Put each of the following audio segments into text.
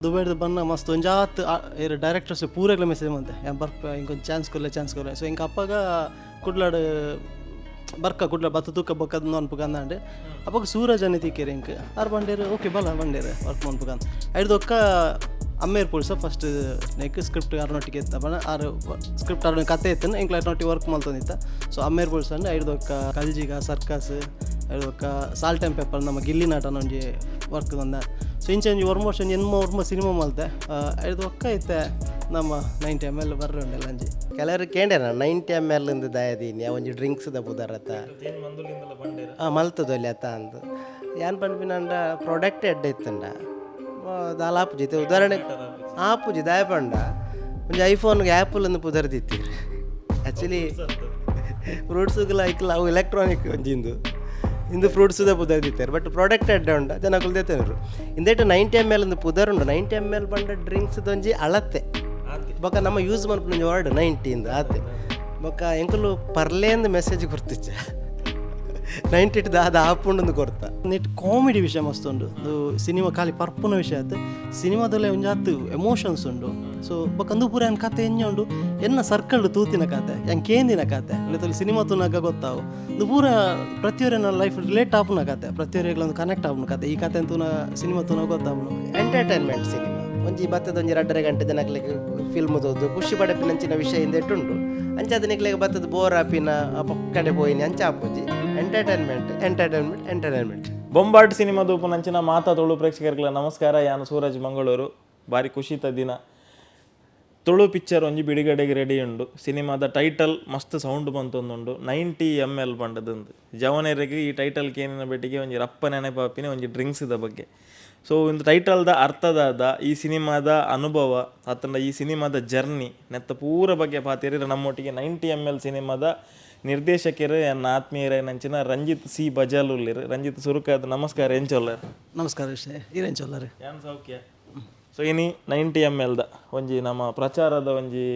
ದುಬೈದು ಬನ್ನ ಮಸ್ತ್ ಒಂಜಾತ್ ಡೈರೆಕ್ಟರ್ಸ್ ಪೂರೆಗ್ಲ ಮೆಸೇಜ್ ಮಂತೆ ಬರ್ಪ ಇಂಕೊಂದು ಚಾನ್ಸ್ ಕೊರ್ಲೆ ಸೊ ಇಂಕ ಅಪ್ಪಾಗ ಕುಡ್ಲಾಡ್ ಬರ್ಕ ಕುಡ್ಲ ಬತ್ತ ತೂಕ ಬಕ್ಕದ ಅನ್ಪುಗ ಅಂದಾಂಡೆ ಅಪ್ಪಾಗ ಸೂರಜ್ ಅನಿ ತಿಕ್ಕೇರಿ ಇಂಕ ಆರು ಬಂಡೇರು ಓಕೆ ಬಲ ಬಂಡೇರು ವರ್ಕ್ ಅನ್ಪುಗ ಅಂತ ಐದೊಕ್ಕ ಅಮ್ಮೇರ್ ಪುಲ್ಸ ಫಸ್ಟ್ ನೆಕ್ ಸ್ಕ್ರಿಪ್ಟ್ ಯಾರನೊಟ್ಟಿಗೆ ಎತ್ತ ಬಣ್ಣ ಆರು ಸ್ಕ್ರಿಪ್ಟ್ ಆರು ಕತೆ ಎತ್ತನ ಇಂಕ್ಲ ನೊಟ್ಟಿಗೆ ವರ್ಕ್ ಮಾಡ್ತಂದಿತ್ತ ಸೊ ಅಮ್ಮೇರ್ ಪುಲ್ಸ್ ಅಂದ್ರೆ ಐದೊಕ್ಕ ಕಲ್ಜಿಗ ಸರ್ಕಸ್ ಐದೊಕ್ಕ ಸಾಲ್ಟ್ ಆ್ಯಂಡ್ ಪೆಪ್ಪರ್ ನಮ್ಮ ಗಿಲ್ಲಿ ನಾಟ ನೊಂಜಿ ವರ್ಕ್ ಬಂದ ಸೊ ಇಂಚಂಜಿ ವರ್ಮೋಷನ್ ಎನ್ಮ ಸಿನಿಮಾ ಮಲ್ತೆ ಐದೊಕ್ಕ ಐತೆ ನಮ್ಮ 90 ml ಬರ್ರೆ ಉಂಡೆಲ್ಲ ಅಂಜಿ ಕೆಲವರು ಕೇಂದ್ರ 90 ml ದಾಯದೀನಿ ಒಂಜಿ ಡ್ರಿಂಕ್ಸ್ದ ಬುದಾರತ್ತ ಮಲ್ತದಲ್ಲಿ ಅತ್ತ ಅಂತ ಏನು ಪಂಪಿನಂಡ ಪ್ರಾಡಕ್ಟ್ ಎಡ್ಡ ಇತ್ತಂಡ ದಾಲ ಆಪುಜಿತ್ತು ಉದಾಹರಣೆ ಆಪುಜಿ ದಾಯ ಪಂಡ ಒಂಜಿ ಐಫೋನ್ಗೆ ಆ್ಯಪಲ್ ಒಂದು ಪುದರ್ದಿತ್ತೀರಿ ಆ್ಯಕ್ಚುಲಿ ಫ್ರೂಟ್ಸುಗೆಲ್ಲ ಐಕ್ಲ ಅವು ಎಲೆಕ್ಟ್ರಾನಿಕ್ ಒಂಜಿಂದು ಇಂದು ಫ್ರೂಟ್ಸುದ ಪುದರ್ದಿತ್ತಾರೆ ಬಟ್ ಪ್ರಾಡಕ್ಟ್ ಎಡ್ಡ ಉಂಡ ಜನ ಕುಲ್ದೇತನರು ಇಂದೇಟು 90 ml ಒಂದು ಪುದರುಂಡು 90 ml ಬಂಡ ಡ್ರಿಂಕ್ಸ್ದೊಂಜಿ ಅಳತೆ ಬೊಕ್ಕ ನಮ್ಮ ಯೂಸ್ ಮಾಡ್ಕೊಂಡು ವರ್ಡ್ 90 ಇಂದ ಆತೆ ಬೊಕ್ಕ ಎಂಕಲು ಪರ್ಲೇಂದು ಮೆಸೇಜ್ ಕೊರ್ತಿಚ್ಚ 90 ದಾದ ಆಪುಂಡು ಕೊರ್ತ ನೆಟ್ ಕಾಮಿಡಿ ವಿಷಯ ಮಸ್ತ್ ಉಂಡು ಅದು ಸಿನಿಮಾ ಖಾಲಿ ಪರ್ಪುನ ವಿಷಯ ಆಯ್ತು ಸಿನಿಮಾದಲ್ಲೇ ಒಂಜಾತು ಎಮೋಷನ್ಸ್ ಉಂಡು ಸೊ ಬೊಕ್ಕಂದು ಪೂರ ಏನು ಕತೆ ಎಂಜ ಉಂಡು ಎನ್ನ ಸರ್ಕಲ್ ತೂತಿನ ಕತೆ ಹೆಂಗೆ ಕೇಂದಿನ ಕತೆ ಇಲ್ಲದಲ್ಲಿ ಸಿನಿಮಾ ತೂನಾಗ ಗೊತ್ತಾವು ಇದು ಪೂರ ಪ್ರತಿಯೊರೆ ನನ್ನ ಲೈಫ್ ರಿಲೇಟ್ ಆಪುನ ಕತೆ ಪ್ರತಿಯೊರೆಗೆ ಒಂದು ಕನೆಕ್ಟ್ ಆಪುನ ಕತೆ ಈ ಕತೆ ತೂನ ಸಿನಿಮಾ ತೂನ ಗೊತ್ತಾವನು ಎಂಟರ್ಟೈನ್ಮೆಂಟ್ ಸಿನಿಮಾ ಒಂಜಿ ಬತ್ತದೊಂಜಿ 2.5 ಗಂಟೆ ಜನಕ್ಲೆಗ್ ಫಿಲ್ಮ್ ತೋದು ಖುಷಿ ಪಡಪಿನಂಚಿನ ವಿಷಯ ಇಂದ ಇಟ್ಟುಂಡು ಅಂಚಾದ ನಿಕ್ಲೆಗ್ ಬತ್ತದ ಬೋರ್ ಆಪಿನ ಕಡೆ ಪೋಯಿನಿ ಅಂಚ ಆಪುಜಿ ಎಂಟರ್ಟೈನ್ಮೆಂಟ್ ಬೊಂಬಾಟ್ ಸಿನಿಮಾದ ಉಪನಂಚಿನ ಮಾತಾ ತುಳು ಪ್ರೇಕ್ಷಕರಿಗೆ ನಮಸ್ಕಾರ. ಯಾನು ಸೂರಜ್ ಮಂಗಳೂರು. ಬಾರಿ ಖುಷಿತ ದಿನ ತುಳು ಪಿಕ್ಚರ್ ಒಂಜಿ ಬಿಡುಗಡೆಗೆ ರೆಡಿ ಉಂಡು. ಸಿನಿಮಾದ ಟೈಟಲ್ ಮಸ್ತ್ ಸೌಂಡ್ ಬಂತೊಂದುಂಡು 90 ml ಬಂಡದಂದು ಜವನೇರಿಗೆ ಈ ಟೈಟಲ್ಗೆ ಏನಿನ ಬೆಟ್ಟಿಗೆ ಒಂಜಿ ರಪ್ಪ ನೆನಪಾಪಿನ ಒಂಜಿ ಡ್ರಿಂಕ್ಸ್ದ ಬಗ್ಗೆ. ಸೊ ಒಂದು ಟೈಟಲ್ದ ಅರ್ಥದಾದ ಈ ಸಿನಿಮಾದ ಅನುಭವ ಅತ್ತಂಡ ಈ ಸಿನಿಮಾದ ಜರ್ನಿ ನೆತ್ತ ಪೂರ ಬಗ್ಗೆ ಪಾತಿರ ನಮ್ಮೊಟ್ಟಿಗೆ 90 ml ಸಿನಿಮಾದ ನಿರ್ದೇಶಕರು ನನ್ನ ಆತ್ಮೀಯರ ನಂಚಿನ ರಂಜಿತ್ ಸಿ ಬಜಾಲ್ ಉಳ್ಳಿರು. ರಂಜಿತ್ ಸುರುಕಾದ ನಮಸ್ಕಾರ. ಏನು ಚೊಲ್ಲರು? ನಮಸ್ಕಾರ ಏನು ಚೊಲ್ಲರು ಏನು ಸೌಖ್ಯ. ಸೊ ಇನಿ 90 ml ಒಂಜಿ ನಮ್ಮ ಪ್ರಚಾರದ ಒಂಜಿ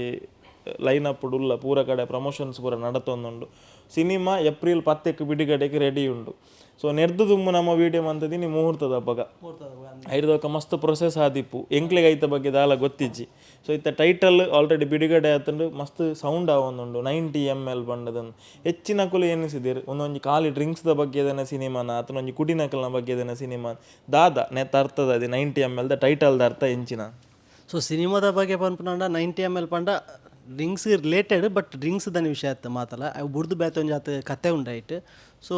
ಲೈನಪ್ ಉಲ್ಲ ಪೂರ ಕಡೆ ಪ್ರಮೋಷನ್ಸ್ ಪೂರ ನಡತೊಂದುಂಡು. ಸಿನಿಮಾ ಏಪ್ರಿಲ್ 10ಕ್ಕೆ ಬಿಡುಗಡೆಗೆ ರೆಡಿ ಉಂಡು. ಸೊ ನೆರ್ದು ದುಮ್ಮು ನಮ್ಮ ವೀಡಿಯೋ ಮಂತದಿನಿ ಮುಹೂರ್ತದ ಹಬ್ಬಗ ಐದೊಕ್ಕ ಮಸ್ತ್ ಪ್ರೊಸೆಸ್ ಆದಿಪ್ಪು ಎಂಕ್ಲೆಗೆ ಐತ ಬಗ್ಗೆ ದಾಲ ಗೊತ್ತಿಜ್ಜಿ. ಸೊ ಇತ್ತ ಟೈಟಲ್ ಆಲ್ರೆಡಿ ಬಿಡುಗಡೆ ಆತಂಡು ಮಸ್ತ್ ಸೌಂಡ್ ಆವೊಂದುಂಡು 90 ml ಬಂಡದನ್ನು ಹೆಚ್ಚಿನ ಕುಲು ಎನಿಸಿದಿರು ಒಂದೊಂಜಿ ಖಾಲಿ ಡ್ರಿಂಕ್ಸ್ದ ಬಗ್ಗೆ ಏನ ಸಿನಿಮಾನ ಅಥವಾ ಒಂಜಿ ಕುಡಿನಕಲ್ನ ಬಗ್ಗೆ ಏನ ಸಿನಿಮಾ ದಾದ ನೆತ್ತ ಅರ್ಥದ ಅದು 90 ml ಟೈಟಲ್ದ ಅರ್ಥ ಎಂಚಿನ. ಸೊ ಸಿನಿಮಾದ ಬಗ್ಗೆ ಪನ್ಪುನಂಡ 90 ml ಪಂಡ ಡ್ರಿಂಕ್ಸ್ ರಿಲೇಟೆಡ್ ಬಟ್ ಡ್ರಿಂಕ್ಸ್ ದನಿ ವಿಷಯ ಆಯ್ತು ಮಾತಲ್ಲ ಅವು ಬುಡ್ದು ಬೇತ ಒಂಜಿ ಆತ ಕತೆ ಉಂಡಾಯ್ತು. ಸೊ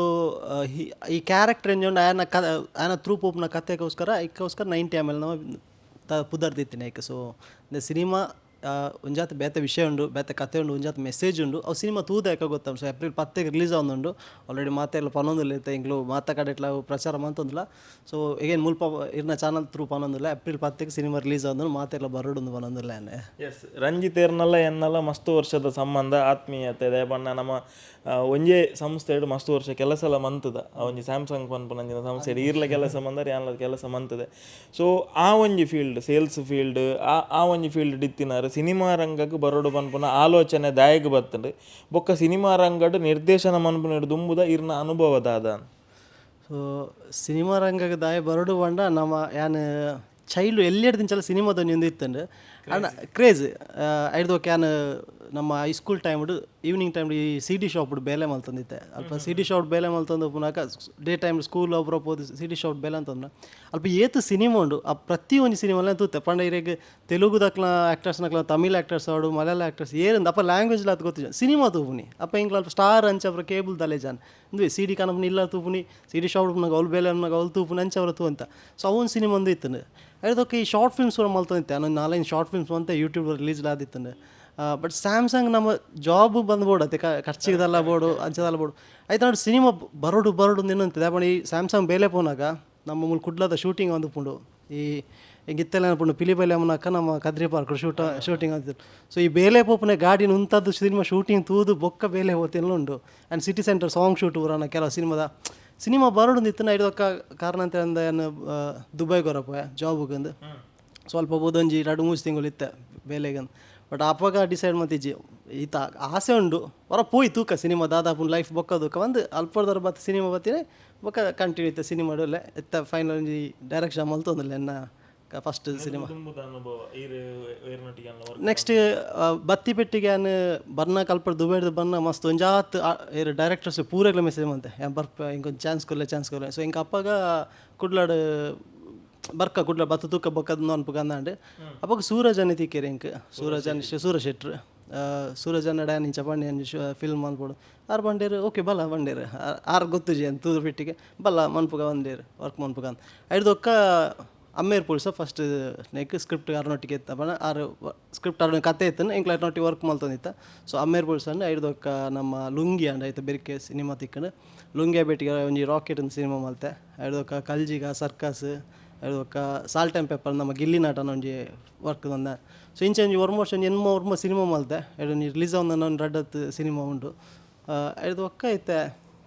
ಈ ಕ್ಯಾರೆಕ್ಟರ್ ಎಂಜೊಂಡು ಆಯನ ಥ್ರೂ ಪೋಪ್ನ ಕತೆಗೋಸ್ಕರ ಇದಕ್ಕೋಸ್ಕರ 90 ml ನಮ್ಮ ಪುದರ್ದಿತ್ತಿನ ಐಕೆ. ಸೊ ಸಿನಿಮಾ ಒಂಜಾತ ಬೇತೆ ವಿಷಯ ಉಂಡು ಬೇತೆ ಕತೆ ಉಂಡು ಒಂಜಾತ ಮೆಸೇಜ್ ಉಂಡು ಅವು ಸಿನಿಮಾ ತೂದ ಯಾಕೆ ಗೊತ್ತಾಗ. ಸೊ ಏಪ್ರಿಲ್ 10ಕ್ಕೆ ರಿಲೀಸ್ ಆವೊಂದುಂಡು ಆಲ್ರೆಡಿ ಮಾತೆಲ್ಲ ಪನೊಂದಿಲ್ಲ ಇತ್ತು ಇಂಗ್ಲು ಮಾತಾ ಕಡೆ ಇಟ್ಲ ಪ್ರಚಾರ ಮಂತೊಂದಿಲ್ಲ. ಸೊ ಈಗೇನು ಮುಲ್ಪ ಇರ್ನ ಚಾನಲ್ ಥ್ರೂ ಪನೊಂದಿಲ್ಲ ಏಪ್ರಿಲ್ 10ಕ್ಕೆ ಸಿನಿಮಾ ರಿಲೀಸ್ ಆವೊಂದು ಮಾತೆಲ್ಲ ಬರೋಡೊಂದು ಪನೊಂದಿಲ್ಲ. ಎಸ್ ರಂಜಿತ್ ಏರ್ನಲ್ಲ ಎನ್ನಲ್ಲ ಮಸ್ತ್ ವರ್ಷದ ಸಂಬಂಧ ಆತ್ಮೀಯತೆ ಬಣ್ಣ ನಮ್ಮ ಒಂಜೇ ಸಂಸ್ಥೆ ಮಸ್ತ್ ವರ್ಷ ಕೆಲಸ ಎಲ್ಲ ಮಂತದ ಒಂಜಿ ಸ್ಯಾಮ್ಸಂಗ್ ಪನ್ಪನಂಜಿನ ಸಂಸ್ಥೆ ಈರ್ಲ ಕೆಲಸ ಬಂದರೆ ಯಾನ್ಲ ಕೆಲಸ ಮಂತದೆ. ಸೊ ಆ ಒಂಜಿ ಫೀಲ್ಡ್ ಸೇಲ್ಸ್ ಫೀಲ್ಡ್ ಆ ಒಂಜಿ ಫೀಲ್ಡ್ ಇತ್ತಿನಾರು ಸಿನಿಮಾ ರಂಗಕ್ಕೆ ಬರೋಡು ಪನ್ಪುನ ಆಲೋಚನೆ ದಾಯಗೆ ಬರ್ತಂಡು ಬೊಕ್ಕ ಸಿನಿಮಾ ರಂಗಡ್ ನಿರ್ದೇಶನ ಮನ್ಪುನ ದುಂಬುದ ಇರ್ನ ಅನುಭವದಾದ. ಸೊ ಸಿನಿಮಾ ರಂಗಕ್ಕೆ ದಾಯ ಬರೋಡು ಬಂಡ ನಮ್ಮ ಯಾನ್ ಚೈಲ್ಡ್ ಎಲ್ಲಿ ಹಿಡ್ದಿಂಚಲ್ಲ ಸಿನಿಮಾದ ಒಂದು ಇತ್ತಂಡು ಅಣ್ಣ ಕ್ರೇಜ್ ಐದೋಕೆ ಯಾನ್ ನಮ್ಮ ಹೈಸ್ಕೂಲ್ ಟೈಮ್ಡು ಈವ್ನಿಂಗ್ ಟೈಮ್ ಈ CD ಶಾಪ್ ಬೇಲೆ ಮಲ್ತಂದಿತ್ತೆ ಅಲ್ಪ CD ಶಾಪ್ ಬೇಲೆ ಮಲ್ತಂದು ಪುನಕ ಡೇ ಟೈಮ್ ಸ್ಕೂಲ್ ಒಬ್ಬರು ಹೋದು CD ಶಾಪ್ ಬೇಲೆ ಅಂತಂದ್ರೆ ಅಲ್ಪ ಏತು ಸಿನಿಮಾ ಉಂಡು ಆ ಪ್ರತಿ ಒಂದು ಸಿನಿಮಾಲ ತೂತೆ ಪಂಡ ಇರಿಗೆ ತೆಲುಗುದಕ್ಲ ಆ್ಯಕ್ಟರ್ಸ್ನಕ್ಲ ತಮಿಳ್ ಆ್ಯಕ್ಟರ್ಸ್ ಆಡು ಮಲಯಾಳ ಆ್ಯಕ್ಟರ್ಸ್ ಏನಿಂದ ಅಪ್ಪ ಲ್ಯಾಂಗ್ವೇಜ್ಲ ಅದು ಗೊತ್ತಿಲ್ಲ ಸಿನಿಮಾ ತೂಪುನಿ ಅಪ್ಪ ಹಿಂಗೆ ಅಲ್ಪ ಸ್ಟಾರ್ ಅಂಚವ್ರ ಕೇಬಲ್ ತಲೆ ಜಾನ್ ಇಂದು CD ಕನಪನಿ ಇಲ್ಲ ತೂಪುನಿ CD ಶಾಪ್ನಾಗ ಅವ್ಲು ಬೇಲೆ ಅವ್ಲು ತೂಪುನಿ ಅಂಚವ್ರ ತೂ ಅಂತ. ಸೊ ಅವನು ಸಿನಿಮಾ ಒಂದು ಇತ್ತು ಅದಕ್ಕೆ ಈ ಶಾರ್ಟ್ ಫಿಲ್ಮ್ಸ್ ಕೂಡ ಮಲ್ತಂದಿತ್ತೆ ಅನ್ನೊಂದು 4 ಶಾರ್ಟ್ ಫಿಲ್ಮ್ಸ್ ಅಂತ ಯೂಟ್ಯೂಬ್ ರಿಲೀಸ್ ಆದಿತ್ತು. ಬಟ್ ಸ್ಯಾಮ್ಸಂಗ್ ನಮ್ಮ ಜಾಬ್ ಬಂದ್ಬೋಡು ಅತ್ತೆ ಖರ್ಚಿಗೆದೆಲ್ಲ ಬೋಡು ಅಂಚದೆಲ್ಲ ಬೋಡು ಆಯ್ತು ನೋಡಿ ಸಿನಿಮಾ ಬರೋಡು ನಿನ್ನಂತಿದೆ ಬಟ್ ಈ ಸ್ಯಾಮ್ಸಂಗ್ ಬೇಲೆ ಪೋನಾಗ ನಮ್ಮ ಮುಲ್ ಕುಡ್ಲದ ಶೂಟಿಂಗ್ ಒಂದು ಪುಂಡು ಈ ಗಿತ್ತೆಲ್ಲ ಪುಂಡು ಪಿಲಿಬೈಲೆ ಅಮ್ಮನಕ್ಕ ನಮ್ಮ ಕದ್ರಿ ಪಾರ್ಕ್ ಶೂಟಿಂಗ್ ಅಂತಿದ್ರು. ಸೊ ಈ ಬೇಲೆ ಪೋಪನೆ ಗಾಡಿನ ಉಂತದ್ದು ಸಿನಿಮಾ ಶೂಟಿಂಗ್ ತೂದು ಬೊಕ್ಕ ಬೇಲೆ ಹೋತಿಲ್ಲ ಉಂಡು and city centre song shoot ಊರನ್ನ ಕೆಲವು ಸಿನಿಮಾ ಬರೋಡು ಐದೊಕ್ಕ ಕಾರಣ ಅಂತ ಅಂದ ಏನು ದುಬೈಗೆ ಹೊರಪ್ಪ ಜಾಬ್ಗಂದು ಸ್ವಲ್ಪ ಒಂದೊಂಜಿ 2-3 ತಿಂಗಳು ಇತ್ತೆ ಬೇಲೆಗಂದು. ಬಟ್ ಅಪ್ಪಾಗ ಡಿಸೈಡ್ ಮತ್ತಿಜ್ಜಿ ಈತ ಆಸೆ ಉಂಡು ಹೊರ ಪೋಯ್ ತೂಕ ಸಿನಿಮಾ ದಾದಾಪುನ ಲೈಫ್ ಬೊಕ್ಕದೂಕ ಒಂದು ಅಲ್ಪದವ್ರು ಬತ್ತ ಸಿನಿಮಾ ಬತ್ತೀನಿ ಬೊಕ್ಕ ಕಂಟಿನ್ಯೂ ಇತ್ತು ಸಿನಿಮಾಡಲ್ಲೇ ಎತ್ತ ಫೈನಲ್ ಡೈರೆಕ್ಷನ್ ಮಲ್ತೊಂದಿಲ್ಲ ಎನ್ನ ಫಸ್ಟ್ ಸಿನಿಮಾ. ತುಂಬುದ ಅನುಭವ ಏರ್ನೊಟ್ಟಿಗೆ ನೆಕ್ಸ್ಟ್ ಬತ್ತಿ ಪೆಟ್ಟಿಗೆ ಬರ್ನ ಕಲ್ಪ ದುಬೈದ ಬರ್ನ ಮಸ್ತ್ ಒಂಜಾತ್ ಡೈರೆಕ್ಟರ್ಸ್ ಪೂರಗ್ಲ ಮೆಸೇಜ್ ಮಂತೆ ಬರ್ಪ ಇಂಕೊಂದು ಚಾನ್ಸ್ ಕೊಲ್ಲ ಸೊ ಇಂಕ ಅಪ್ಪಾಗ ಕುಡ್ಲಾಡ್ ಕುಡ್ಲ ಬತ್ತು ತೂಕ ಬೊಕ್ಕದ ಅನ್ಪುಗ ಅಂದಾಂಡು ಅಪ್ಪಾಗ ಸೂರಜ್ ತಿಕ್ಕೇರಿ ಇಂಕ್ ಸೂರಜ್ ಶೆಟ್ರು ಸೂರಜ್ ಡ್ಯಾನ್ ಇಂಚ ಬಂಡಿ ಫಿಲ್ಮ್ ಅನ್ಬೋದು ಆರು ಬಂಡೇರು ಓಕೆ ಬಲ್ಲ ಬಂಡೇರು ಆರು ಗೊತ್ತುಜಿ ಅಂತ ತೂರು ಪೆಟ್ಟಿಗೆ ಬಲ್ಲ ಮನ್ಪುಗ ಬಂಡೇರು ವರ್ಕ್ ಮನ್ಪುಗ ಅಂತ ಐದೊಕ್ಕ ಅಮ್ಮೇರ್ ಪುಲ್ಸ ಫಸ್ಟ್ ನೆಕ್ ಸ್ಕ್ರಿಪ್ಟ್ ಅರ್ನೊಟ್ಟಿಗೆ ಇತ್ತ ಬಣ್ಣ ಆರು ಸ್ಕ್ರಿಪ್ಟ್ ಅರ್ನ ಕತೆ ಇತ್ತು ಇಂಕ್ಲ ನೊಟ್ಟಿಗೆ ವರ್ಕ್ ಮಲ್ತೊಂದಿತ್ತ ಸೊ ಅಮ್ಮೇರ್ ಪುಲ್ಸ್ ಅಂಡ್ ಐದೊಕ್ಕ ನಮ್ಮ ಲುಂಗಿ ಅಂಡ್ ಆಯ್ತು ಬೆರಿಕೆ ಸಿನಿಮಾ ತಿಕ್ಕಂಡು ಲುಂಗಿಯ ಬೇಟಿಗೆ ಒಂಜಿ ರಾಕೆಟ್ ಅಂತ ಸಿನಿಮಾ ಮಲ್ತೆ ಐದೊಕ್ಕ ಕಲ್ಜಿಗ ಸರ್ಕಸ್ ಐದೊಕ್ಕ ಸಾಲ್ಟ್ ಆ್ಯಂಡ್ ಪೆಪ್ಪರ್ ನಮ್ಮ ಗಿಲ್ಲಿ ನಾಟನ ಒಂಜಿ ವರ್ಕ್ ಬಂದ ಸೊ ಇಂಚೆ ಒಂಜಿ ಆಲ್ಮೋಸ್ಟ್ ಒಂದು ಎನ್ಮ ಸಿನಿಮಾ ಮಲ್ತೆ ಐದು ರಿಲೀಸ್ ಒಂದು ರಡ್ಡತ್ ಸಿನಿಮಾ ಉಂಡು ಐದೊಕ್ಕ ಐತೆ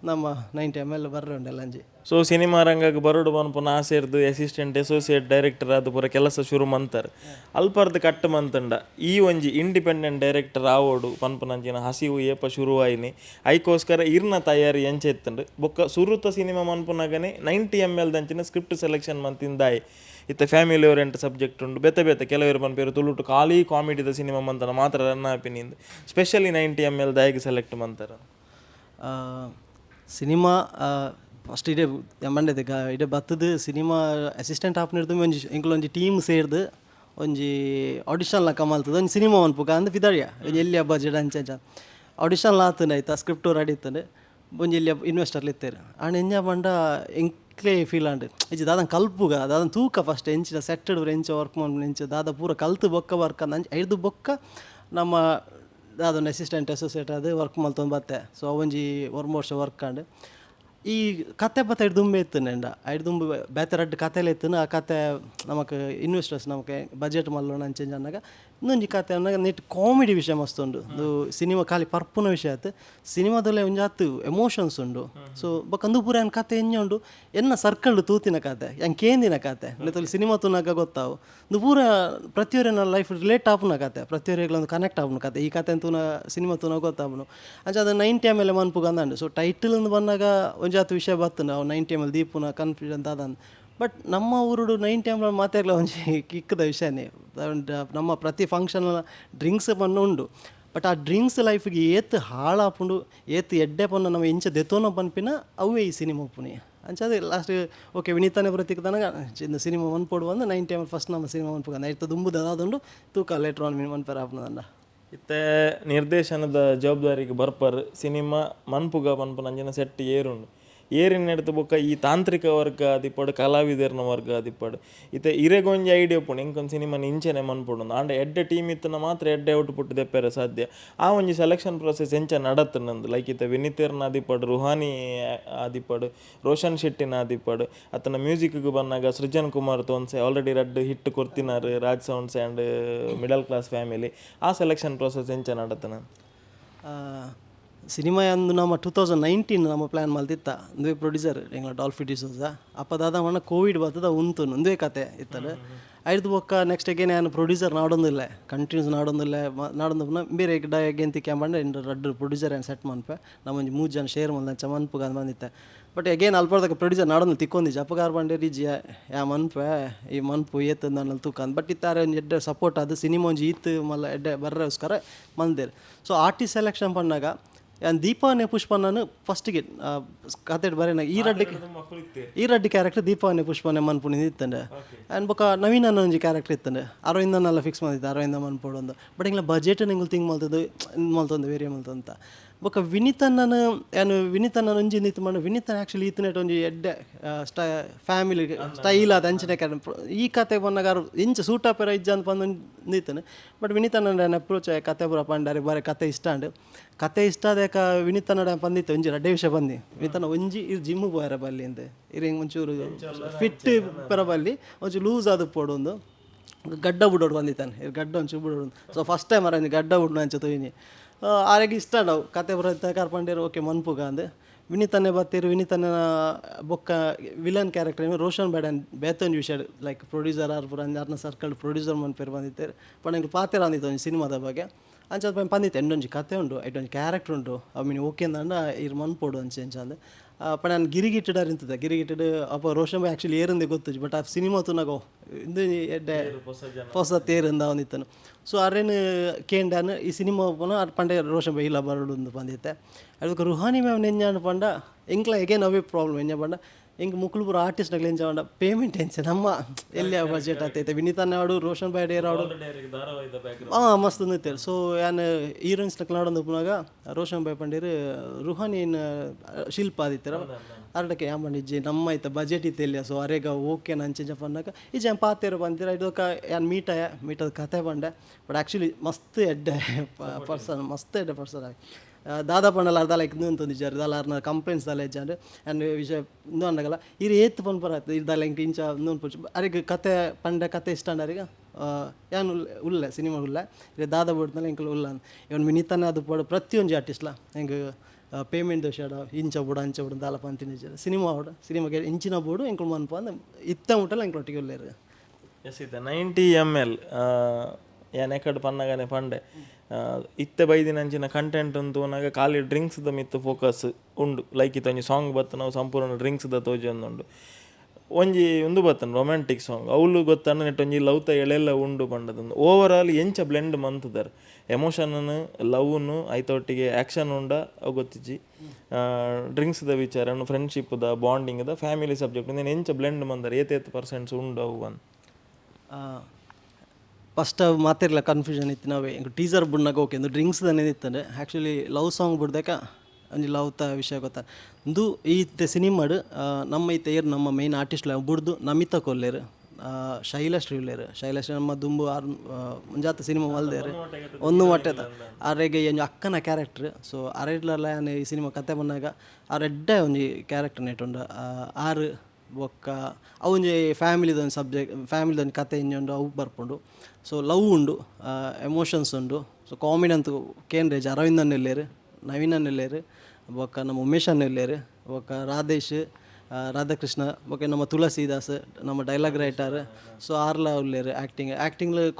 ನಮ್ಮ 90 ml ಬರ್ರೆ ಉಂಡೆಲ್ಲ ಅಂಜಿ. ಸೊ ಸಿನಿಮಾ ರಂಗಕ್ಕೆ ಬರೋಡು ಪನ್ಪುನ ಆಸೆ ಇರ್ದು ಅಸಿಸ್ಟೆಂಟ್ ಅಸೋಸಿಯೇಟ್ ಡೈರೆಕ್ಟರ್ ಅದು ಪೂರ ಕೆಲಸ ಶುರು ಮಂತಾರೆ ಅಲ್ಪರ್ದು ಕಟ್ಟು ಮಂತಂಡ ಈ ಒಂಜಿ ಇಂಡಿಪೆಂಡೆಂಟ್ ಡೈರೆಕ್ಟರ್ ಆವೋಡು ಪನ್ಪುನಂಚಿನ ಹಸಿವು ಏಪ ಶುರುವಾಯಿನಿ ಐಕೋಸ್ಕರ ಇರ್ನ ತಯಾರಿ ಎಂಚೆ ಎತ್ತಂಡು ಬೊಕ್ಕ ಸುರುತ ಸಿನಿಮಾ ಮನ್ಪುನಾಗನೆ 90 ml ದಂಚಿನ ಸ್ಕ್ರಿಪ್ಟ್ ಸೆಲೆಕ್ಷನ್ ಮಂತಿಂದಾಯಿ ಇತ್ತ ಫ್ಯಾಮಿಲಿ ಓರಿಯೆಂಟ್ ಸಬ್ಜೆಕ್ಟ್ ಉಂಡು ಬೆತ್ತ ಕೆಲವರು ಪನ್ಪೇರು ತುಳುಟು ಖಾಲಿ ಕಾಮಿಡಿದ ಸಿನಿಮಾ ಮಂತನ ಮಾತ್ರ ರನ್ ಆಪಿನಿಂದ ಸ್ಪೆಷಲಿ 90 ml ದಾಯಿಗೆ ಸೆಲೆಕ್ಟ್ ಮಂತಾರೆ ಸಿನಿಮಾ ಫಸ್ಟ್ ಇಡೇ ಮಂಡ್ಯದ ಇಡೇ ಬತ್ತದು ಸಿನಿಮಾ ಅಸಿಸ್ಟೆಂಟ್ ಆಪ್ನಿರ್ದು ಒಂಜಿ ಇಂಕ್ಲೊಂಜಿ ಟೀಮ್ ಸೇರ್ದು ಒಂಜಿ ಆಡಿಷನ್ಲ ಕಮಲ್ತದ ಒಂಜಿ ಸಿನಿಮಾ ಅನ್ಪುಗ ಅಂದ್ ಪಿದಾರಿಯ ಎಲ್ಲಿ ಬಜೆಟ್ ಅಂಚ ಆಡಿಷನ್ಲ ಆತಂಡು ಆಯ್ತಾ ಸ್ಕ್ರಿಪ್ಟ್ ರೆಡಿ ಇತ್ತಂಡು ಒಂಜಿ ಇಲ್ಲಿ ಇನ್ವೆಸ್ಟರ್ಲಿ ಇತ್ತೇರು ಆಂಡ್ ಎಂಜ ಪಂಡ ಎಂಕ್ಲೇ ಫೀಲ್ ಆಂಡ್ ಇಜ್ಜಿ ದಾದನ್ ಕಲ್ಪುಗ ದಾದನ್ ತೂಕ ಫಸ್ಟ್ ಎಂಚಿನ ಸೆಟ್ಟೆಡ್ ಎಂಚ ವರ್ಕ್ ಮಾಡಿ ಎಂಚ ದಾದ ಪೂರ ಕಲ್ತು ಬೊಕ್ಕ ವರ್ಕ್ ಅಂದ ಐದು ಬೊಕ್ಕ ನಮ್ಮ ಅದೊಂದು ಅಸಿಸ್ಟೆಂಟ್ ಅಸೋಸಿಯೇಟ್ ಅದು ವರ್ಕ್ ಮಲ್ತೊಂದು ಬತ್ತೆ ಸೊ ಒಂಜಿ ವರ್ಷ ವರ್ಕ್ ಆಂಡ್ ಈ ಕತೆ ಬತ್ತ ಐದು ದುಂಬೆ ಇತ್ತು ನೆಂಡ ಐದು ದುಂಬು ಬೇತೆ ರಡ್ಡು ಕತೆಲೆ ಇತ್ತು ಆ ಕತೆ ನಮಕ್ ಇನ್ವೆಸ್ಟರ್ಸ್ ನಮಗೆ ಬಜೆಟ್ ಮಲ್ಲೋಣ ಅಂಚೆಂಜ್ ಅನ್ನಗ ಇನ್ನೊಂಜಿ ಕತೆ ಅನ್ನಗ ನೆಟ್ ಕಾಮಿಡಿ ವಿಷಯ ಮಸ್ತ್ ಉಂಡು ಅದು ಸಿನಿಮಾ ಖಾಲಿ ಪರ್ಪುನ ವಿಷಯ ಆಯ್ತು ಸಿನಿಮಾದಲ್ಲೇ ಒಂಜಿ ಹತ್ತು ಎಮೋಷನ್ಸ್ ಉಂಡು ಸೊ ಬೊಕ್ಕಂದು ಪೂರ ಏನು ಕತೆ ಎಂಜ ಉಂಡು ಎನ್ನ ಸರ್ಕಲ್ಡು ತೂತಿನ ಕತೆ ಹೆಂಗೆ ಕೇಂದಿನ ಕತೆ ಇಲ್ಲತ್ತಲ್ಲಿ ಸಿನಿಮಾ ತುನಾಗ ಗೊತ್ತಾವು ಇದು ಪೂರ ಪ್ರತಿಯೊಬ್ಬರ ಲೈಫ್ ರಿಲೇಟ್ ಆಪುನ ಕತೆ ಪ್ರತಿಯೊಬ್ಬರಿಗೊಂದು ಕನೆಕ್ಟ್ ಆಪುನ ಕತೆ ಈ ಕತೆ ಅಂತೂ ಸಿನಿಮಾ ತುನಾಗ ಗೊತ್ತಾಪುನು ಅಂಚ ಅದು 90 ml ಮನ್ಪುಗ ಅಂದಂಡು ಸೊ ಟೈಟಲ್ ಬಂದಾಗ ಒಂಜಾತು ವಿಷಯ ಬತ್ತು ನಾವು 90 ml ದೀಪುನ ಕನ್ಫ್ಯೂಷನ್ ಅದಂದು ಬಟ್ ನಮ್ಮ ಊರುಡು 90 ml ಮಾತಾಗಲ ಒಂಜಿ ಕಿಕ್ಕದ ವಿಷಯನೇ ನಮ್ಮ ಪ್ರತಿ ಫಂಕ್ಷನ್ ಡ್ರಿಂಕ್ಸ್ ಪನ್ನು ಉಂಡು ಬಟ್ ಆ ಡ್ರಿಂಕ್ಸ್ ಲೈಫಿಗೆ ಏತ್ ಹಾಳಾಪುಂಡು ಏತ್ ಎಡ್ಡೆ ಪನ್ನು ನಾವು ಇಂಚ ದೆತೋನ ಪನ್ಪಿನ ಅವೇ ಈ ಸಿನಿಮಾ ಪುನಿ ಅಂಚದೆ ಲಾಸ್ಟ್ ಓಕೆ ವಿನೀತಾನೆ ಪ್ರತಿಕ್ ತನಗ ಸಿನಿಮಾ ಮನ್ಪೋಡು ಬಂದು 90 ml ಫಸ್ಟ್ ನಮ್ಮ ಸಿನಿಮಾ ಮನ್ಪುಗ ಐತ ದುಂಬುದು ಅದಾದುಂಡು ತೂಕ ಲೇಟ್ರ್ ಆನ್ ಮನ್ಪೇರ ಆಪುನದಂಡ ಇತ್ತೆ ನಿರ್ದೇಶನದ ಜವಾಬ್ದಾರಿಗೆ ಬರ್ಪರ್ ಸಿನಿಮಾ ಮನ್ಪುಗ ಪನ್ಪುನಂಜಿನ ಸೆಟ್ ಏರುಂಡು ಏರಿನ ಎಡ್ತು ಬೊಕ್ಕ ಈ ತಾಂತ್ರಿಕ ವರ್ಗ ಆದಿಪ್ಪಡು ಕಲಾವಿದರ್ನ ವರ್ಗ ಆದಿಪ್ಪಡು ಇತ್ತೆ ಇರೆಗೊಂಜಿ ಐಡಿಯಾ ಪುಣ್ ಇಂಕೊಂದು ಸಿನಿಮಾ ಇಂಚೆನೆ ಮನ್ಪುಡು ಆಂಡ ಎಡ್ಡೆ ಟೀಮ್ ಇತ್ತನ ಮಾತ್ರ ಎಡ್ಡೆ ಔಟ್ಪುಟ್ ದೆಪ್ಪೆರೆ ಸಾಧ್ಯ ಆ ಒಂಜಿ ಸೆಲೆಕ್ಷನ್ ಪ್ರೊಸೆಸ್ ಎಂಚ ನಡತ್ತನಂದು ಲೈಕ್ ಇತ್ತೆ ವಿನೀತರ್ನ ಆದಿಪ್ಪಡು ರುಹಾನಿ ಆದಿಪ್ಪಡು ರೋಷನ್ ಶೆಟ್ಟಿನ ಆದಿಪ್ಪಡು ಅತನ ಮ್ಯೂಸಿಕ್ಗೆ ಬಂದಾಗ ಸೃಜನ್ ಕುಮಾರ್ ತೋನ್ಸೆ ಆಲ್ರೆಡಿ ರಡ್ಡು ಹಿಟ್ ಕೊಡ್ತಿನಾರು Raj sounds and middle class family ಆ ಸೆಲೆಕ್ಷನ್ ಪ್ರೊಸೆಸ್ ಎಂಚ ನಡತ್ತನ ಸಿನಿಮಾ ಅಂದು ನಮ್ಮ 2019 ನಮ್ಮ ಪ್ಲ್ಯಾನ್ ಮಲ್ತಿತ್ತ ಒಂದೇ ಪ್ರೊಡ್ಯೂಸರ್ ಎಂಗ್ಲ ಡಾಲ್ಫಿ ಡಿಸೋಸ ಅಪ್ಪ ದಾದ ಮಣ್ಣ ಕೋವಿಡ್ ಬರ್ತದ ಉಂತು ಒಂದೇ ಕತೆ ಇತ್ತಲ್ಲ ಐದು ಬೊಕ್ಕ ನೆಕ್ಸ್ಟ್ ಅಗೇನ್ ನಾನು ಪ್ರೊಡ್ಯೂಸರ್ ನಾಡೊಂದಿಲ್ಲ ಕಂಟಿನ್ಯೂಸ್ ನಾಡೊಂದಿಲ್ಲ ನಾಡೊಂದು ಬೇರೆ ಗೆಂತಿ ಕ್ಯಾಂಬಂಡೆ ರಡ್ಡು ಪ್ರೊಡ್ಯೂಸರ್ ಏನು ಸೆಟ್ ಮನ್ಪೆ ನಮ್ಮ ಒಂದು 3 ಜನ ಶೇರ್ ಮಲ್ದ ಮನ್ಪುಗ ಅಂತ ಬಂದಿತ್ತೆ ಬಟ್ ಅಗೇನ್ ಅಲ್ಪದಾಗ ಪ್ರೊಡ್ಯೂಸರ್ ನಾಡೊಂದು ತಿಕ್ಕೊಂದಿಜ್ಜಿ ಅಪ್ಪಗಾರ ಬಂಡೆ ರೀಜಿ ಯಾ ಮನ್ಪೆ ಈ ಮನ್ಪು ಏತಂದು ನನ್ನಲ್ಲಿ ತೂಕಂದು ಬಟ್ ಇತ್ತಾರೆ ಒಂದು ಎಡ್ಡೆ ಸಪೋರ್ಟ್ ಅದು ಸಿನಿಮಾ ಒಂದು ಈತ್ ಮಲ್ಲ ಎಡ್ಡೆ ಬರ್ರೋಸ್ಕರ ಮಂದಿರು ಸೊ ಆರ್ಟಿಸ್ಟ್ ಸೆಲೆಕ್ಷನ್ ಪಣ್ಣಾಗ ದೀಪಾವಳಿ ಪುಷ್ಪನನ್ನು ಫಸ್ಟಿಗೆ ಕತೆ ಬರೇನ ಈ ರಡ್ಡಿ ಕ್ಯಾರೆಕ್ಟರ್ ದೀಪಾವಳಿ ಪುಷ್ಪನೆ ಮನ್ಪುಣಿ ಇತ್ತಂಡೆ ಆ್ಯಂಡ್ ಬೊಕ್ಕ ನವೀನ್ ಅನ್ನೋ ಒಂಜಿ ಕ್ಯಾರೆಕ್ಟರ್ ಇತ್ತಂಡೆ ಅರವಿಂದನೆಲ್ಲ ಫಿಕ್ಸ್ ಮಾಡಿದ್ದೆ ಅರವಿಂದ ಮನ್ಪೋಡು ಒಂದು ಬಟ್ ಹಿಂಗೆ ಬಜೆಟ್ ನಿಂಗೆ ತಿಂಗ್ ಮಲ್ತೊಂದು ವೇರಿಯ ಮಲ್ತಂತ ಬೊಕ್ಕ ವಿನೀತನ್ನ ಒಂಜಿ ನಿಂತು ಮಾಡಿ ವಿನೀತನ ಆ್ಯಕ್ಚುಲಿ ಈತನೇಟ್ ಒಂಜಿ ಎಡ್ಡೆ ಫ್ಯಾಮಿಲಿ ಸ್ಟೈಲ್ ಆದ ಅಂಚಿನ ಕ್ಯಾರೆಕ್ಟರ್ ಈ ಕತೆ ಬಂದಾಗ ಇಂಚ ಸೂಟಾಪೆರ ಇಜ್ಜ ಅಂತ ಬಂದು ನಿಂತಾನೆ ಬಟ್ ವಿನೀತನ ಅಪ್ರೋಚ್ ಕತೆ ಪೂರ ಪಂಡಾರಿ ಬಾರಿ ಕತೆ ಇಷ್ಟ ಅಂಡು ಕತೆ ಇಷ್ಟ ಆದ ವಿನೀತನ ಬಂದಿತ್ತು ಒಂಜಿ ರಡ್ಡೆ ವಿಷಯ ಬಂದು ವಿನೀತನ ಒಂಜಿ ಇದು ಜಿಮ್ಮು ಪೋಯರ ಬಲ್ಲಿ ಅಂತ ಇರು ಹಿಂಗೆ ಒಂಚೂರು ಫಿಟ್ ಪೆರ ಬಲ್ಲಿ ಒಂಚೂರು ಲೂಸ್ ಆದ ಪೋಡು ಒಂದು ಗಡ್ಡ ಬಿಡೋಡು ಬಂದಿತ್ತಾನೆ ಇರು ಗಡ್ಡ ಒಂಚೂರು ಬಿಡೋಡು ಸೊ ಫಸ್ಟ್ ಟೈಮ್ ಅರಂಜಿ ಗಡ್ಡ ಬಿಡ್ನು ಅಂಚ ತೊಯ್ನಿ ಆರೆಗೆ ಇಷ್ಟ ನಾವು ಕತೆ ಬರೋದು ಕಾರ್ಪಂಡಿರು ಓಕೆ ಮನ್ಪುಗ ಅಂದೆ ವಿನೀತನ್ನೇ ಬತ್ತಿರು ವಿನೀತನ ಬೊಕ್ಕ ವಿಲನ್ ಕ್ಯಾರೆಕ್ಟರ್ ರೋಷನ್ ಬೇಡ ಬೇತೊಂದು ವಿಷಯ ಲೈಕ್ ಪ್ರೊಡ್ಯೂಸರ್ ಆರ್ ಪೂರ ಅರ್ನ ಸರ್ಕಲ್ ಪ್ರೊಡ್ಯೂಸರ್ ಮನ್ಪೇರು ಬಂದಿತ್ತೇರು ಬಟ್ ನಂಗೆ ಪಾತ್ರ ಅಂದಿತ್ತು ಒಂದು ಸಿನಿಮಾದ ಬಗ್ಗೆ ಅಂಚದ ಬಂದಿತ್ತು ಎಂಡೊಂಜಿ ಕತೆ ಉಂಟು ಐಟೊಂಜಿ ಕ್ಯಾರೆಕ್ಟರ್ ಉಂಟು ಅವ್ ಮೀನು ಓಕೆ ಅಂದ ಇರು ಮನ್ಪೋಡು ಅಂಚೆ ಅಂಚ ಅಂದೆ ಅಪ್ಪ ನಾನು ಗಿರಿಗಿಟ್ಟಿಡಾರ ಇಂತದ ಗಿರಿಗಿಟ್ಟಿಡು ಅಪ್ಪ ರೋಷನ್ ಬಾಯ್ ಆ್ಯಕ್ಚುಲಿ ಏರಂದೆ ಗೊತ್ತು ಬಟ್ ಆ ಸಿನಿಮಾ ತುನಾಗೋ ಇದು ಎಡ್ಡೆ ಹೊಸ ತೇರಿಂದ ಅವನಿತ್ತನು ಸೊ ಅರೇನು ಕೇಂಡಾನು ಈ ಸಿನಿಮಾ ಪೋನ ಅದು ಪಂಡೆ ರೋಷನ್ ಬಾಯ್ ಇಲ್ಲ ಬರಡು ಒಂದು ಬಂದಿತ್ತೆ ಅದಕ್ಕೆ ರುಹಾನಿ ಮ್ಯಾಮ್ ನೆಂಜಾನು ಪಂಡ ಎಂಕ್ಲ ಎಗೇನ್ ಅವೇ ಪ್ರಾಬ್ಲಮ್ ಎಂಜ ಪಂಡ ಹೆಂಗೆ ಮುಕ್ಳು ಪೂರ ಆರ್ಟಿಸ್ಟ್ನಾಗ ಎಂಜ ಪಂಡ ಪೇಮೆಂಟ್ ಎಂಚ ನಮ್ಮ ಎಲ್ಲಿ ಬಜೆಟ್ ಆಗ್ತೈತೆ ವಿನೀತಾನ ಆಡು ರೋಷನ್ ಬಾಯ್ ಡೇರ್ ಆಡು ಮಸ್ತ್ ನಿಂತೇರು ಸೊ ಯಾನು ಹೀರೋಯಿನ್ಸ್ನ ಕ್ಲಾಡೊಂದು ಪುನಾಗ ರೋಷನ್ ಬಾಯ್ ಪಂಡೇರು ರುಹಾನಿನ ಶಿಲ್ಪ ಆದಿತ್ತರ ಅರ್ಡಕ್ಕೆ ಯಾಮ ನಿಜ್ಜಿ ನಮ್ಮ ಐತ ಬಜೆಟ್ ಇತ್ತು ಎಲ್ಲಿಯ ಸೊ ಅರೇಗ ಓಕೆ ನಂಚೆಂಜ ಪಂಡಾಗ ಈ ಜನ ಪಾತೇರು ಬಂದಿರ ಇದಕ್ಕೆ ಯಾನು ಮೀಟದ ಕತೆ ಬಂಡೆ ಬಟ್ ಆ್ಯಕ್ಚುಲಿ ಮಸ್ತ್ ಎಡ್ಡೆ ಪರ್ಸನ್ ಮಸ್ತ್ ಎಡ್ಡೆ ಪರ್ಸನ್ ಆಗಿ ದಾದಾ ಪಂಡಲ ಅರ್ಧಾಲ ಇಂದು ನಿಜಾರು ದಾಲ ಕಂಪ್ಲೇಂಟ್ಸ್ ದಾಲ ಇಜ್ಜಾಂಡು ಆ್ಯಂಡ್ ವಿಷಯ ಇಂದು ಅಂಡಗಲ್ಲ ಇರು ಏತ್ ಪನ್ ಬರತ್ತೆ ಇರ್ದಾಲ ಇಂಕ ಇಂಚ ಇನ್ನೊಂದು ಪುಚ್ಚು ಅರಿಗೆ ಕತೆ ಪಂಡ ಕತೆ ಇಷ್ಟ ಅಂಡರಿಗೆ ಏನು ಉಳ್ಳೆ ಸಿನಿಮಾ ಉಳ್ಳೆ ಇದು ದಾದಾ ಬಿಡ್ತಾನೆ ಇಂಕಲ್ ಉಲ್ಲ ಇವನು ಮಿನಿತಾನೆ ಅದು ಪಡು ಪ್ರತಿಯೊಂದು ಆರ್ಟಿಸ್ಟ್ಲ ಹೆಂಗೆ ಪೇಮೆಂಟ್ ದೋಷಾಡ ಇಂಚ ಬಿಡು ಅಂಚ ಬಿಡು ದಾಲ ಪಂತಿ ನಿಜ ಸಿನಿಮಾ ಬಿಡು ಸಿನಿಮಾಗೆ ಇಂಚಿನ ಬೋಡು ಇಂಕಲ್ ಮನ್ಪ ಅಂದ ಇತ್ತ ಮುಟ್ಟಲ್ಲ ಇಂಕಲ್ ಒಟ್ಟಿಗೆ ಉಳ್ಳೇರು ಎಸ್ ಇದೆ 90 ml ಏನು ಎಕಡೆ ಪನ್ನಗನೆ ಪಂಡೆ ಇತ್ತೆ ಬೈದಿನಂಚಿನ ಕಂಟೆಂಟ್ ಅಂತೂನಾಗ ಖಾಲಿ ಡ್ರಿಂಕ್ಸ್ದ ಮಿತ್ತು ಫೋಕಸ್ ಉಂಡು ಲೈಕ್ ಇತ್ತೊಂಜಿ ಸಾಂಗ್ ಬತ್ತ ನಾವು ಸಂಪೂರ್ಣ ಡ್ರಿಂಕ್ಸ್ದ ತೋಜಿ ಒಂದುಂಡು ಒಂಜಿ ಒಂದು ಬತ್ತನ ರೊಮ್ಯಾಂಟಿಕ್ ಸಾಂಗ್ ಅವಳು ಗೊತ್ತಂಡು ನೆಟ್ಟೊಂಜಿ ಲವ್ತ ಎಳೆಲ್ಲ ಉಂಡು ಪಂಡದೊಂದು ಓವರ್ ಆಲ್ ಎಂಚ ಬ್ಲೆಂಡ್ ಮಂತದಾರೆ ಎಮೋಷನ್ನು ಲವ್ನು ಐತೊಟ್ಟಿಗೆ ಆ್ಯಕ್ಷನ್ ಉಂಡ ಅವು ಗೊತ್ತಿಜ್ಜಿ ಡ್ರಿಂಕ್ಸ್ದ ವಿಚಾರ ಫ್ರೆಂಡ್ಶಿಪ್ದ ಬಾಂಡಿಂಗ್ದ ಫ್ಯಾಮಿಲಿ ಸಬ್ಜೆಕ್ಟ್ ನೀನು ಎಂಚ ಬ್ಲೆಂಡ್ ಮಂದಾರೆ ಏತೇತ್ ಪರ್ಸೆಂಟ್ಸ್ ಉಂಡು ಅವು ಅಂತ ಫಸ್ಟ್ ಮಾತಿರಲ್ಲ ಕನ್ಫ್ಯೂಷನ್ ಇತ್ತು ನಾವೇ ಟೀಸರ್ ಬಿಡ್ನಾಗ ಓಕೆ ಒಂದು ಡ್ರಿಂಕ್ಸ್ದನೇ ಇತ್ತಂದ್ರೆ ಆ್ಯಕ್ಚುಲಿ ಲವ್ ಸಾಂಗ್ ಬಿಡ್ದಾಕ ಅಂಜಿ ಲವ್ತ ವಿಷಯ ಗೊತ್ತಾ ಒಂದು ಈತೆ ಸಿನಿಮಾಡು ನಮ್ಮ ಈತ ಏರು ನಮ್ಮ ಮೇನ್ ಆರ್ಟಿಸ್ಟ್ ಬಿಡ್ದು ನಮಿತ ಕೊಲ್ಲೇರು ಶೈಲಶ್ರೀ ಉಳ್ಳೇರು ಶೈಲಶ್ರೀ ನಮ್ಮ ದುಂಬು ಮುಂಜಾತ ಸಿನಿಮಾ ಮಲ್ದೇರು ಒಂದು ಮಟ್ಟದ ಅರೆಗೆ ಒಂದು ಅಕ್ಕನ ಕ್ಯಾರೆಕ್ಟ್ರ್ ಸೊ ಅರೆಡ್ಲಲ್ಲ ಈ ಸಿನಿಮಾ ಕತೆ ಬಂದಾಗ ಅರೆಡ್ಡೆ ಒಂದು ಕ್ಯಾರೆಕ್ಟರ್ ನೆಟ್ಟುಂಡು ಆರು ಬೊಕ್ಕ ಅವೊಂಜಿ ಫ್ಯಾಮಿಲಿದೊಂದು ಸಬ್ಜೆಕ್ಟ್ ಫ್ಯಾಮಿಲಿದೊಂದು ಕತೆ ಇಂಜೊಂಡು ಅವು ಬರ್ಪುಂಡು ಸೊ ಲವ್ ಉಂಡು ಎಮೋಷನ್ಸ್ ಉಂಡು ಸೊ ಕಾಮಿಡಿ ಅಂತೂ ಕೇಂದ್ರೇಜ್ ಅರವಿಂದನ್ ಎಲ್ಲೇರು ನವೀನನ್ ಎಲ್ಲೇರು ಬೊಕ್ಕ ನಮ್ಮ ಉಮೇಶನ್ ಎಲ್ಲೇರು ಬೊಕ್ಕ ರಾಧೇಶ್ ರಾಧಾಕೃಷ್ಣ ಬೊಕ್ಕ ನಮ್ಮ ತುಳಸಿದಾಸ್ ನಮ್ಮ ಡೈಲಾಗ್ ರೈಟರ್ ಸೊ ಆರ್ಲ ಉಳ್ಳೇರು ಆ್ಯಕ್ಟಿಂಗ್ಲು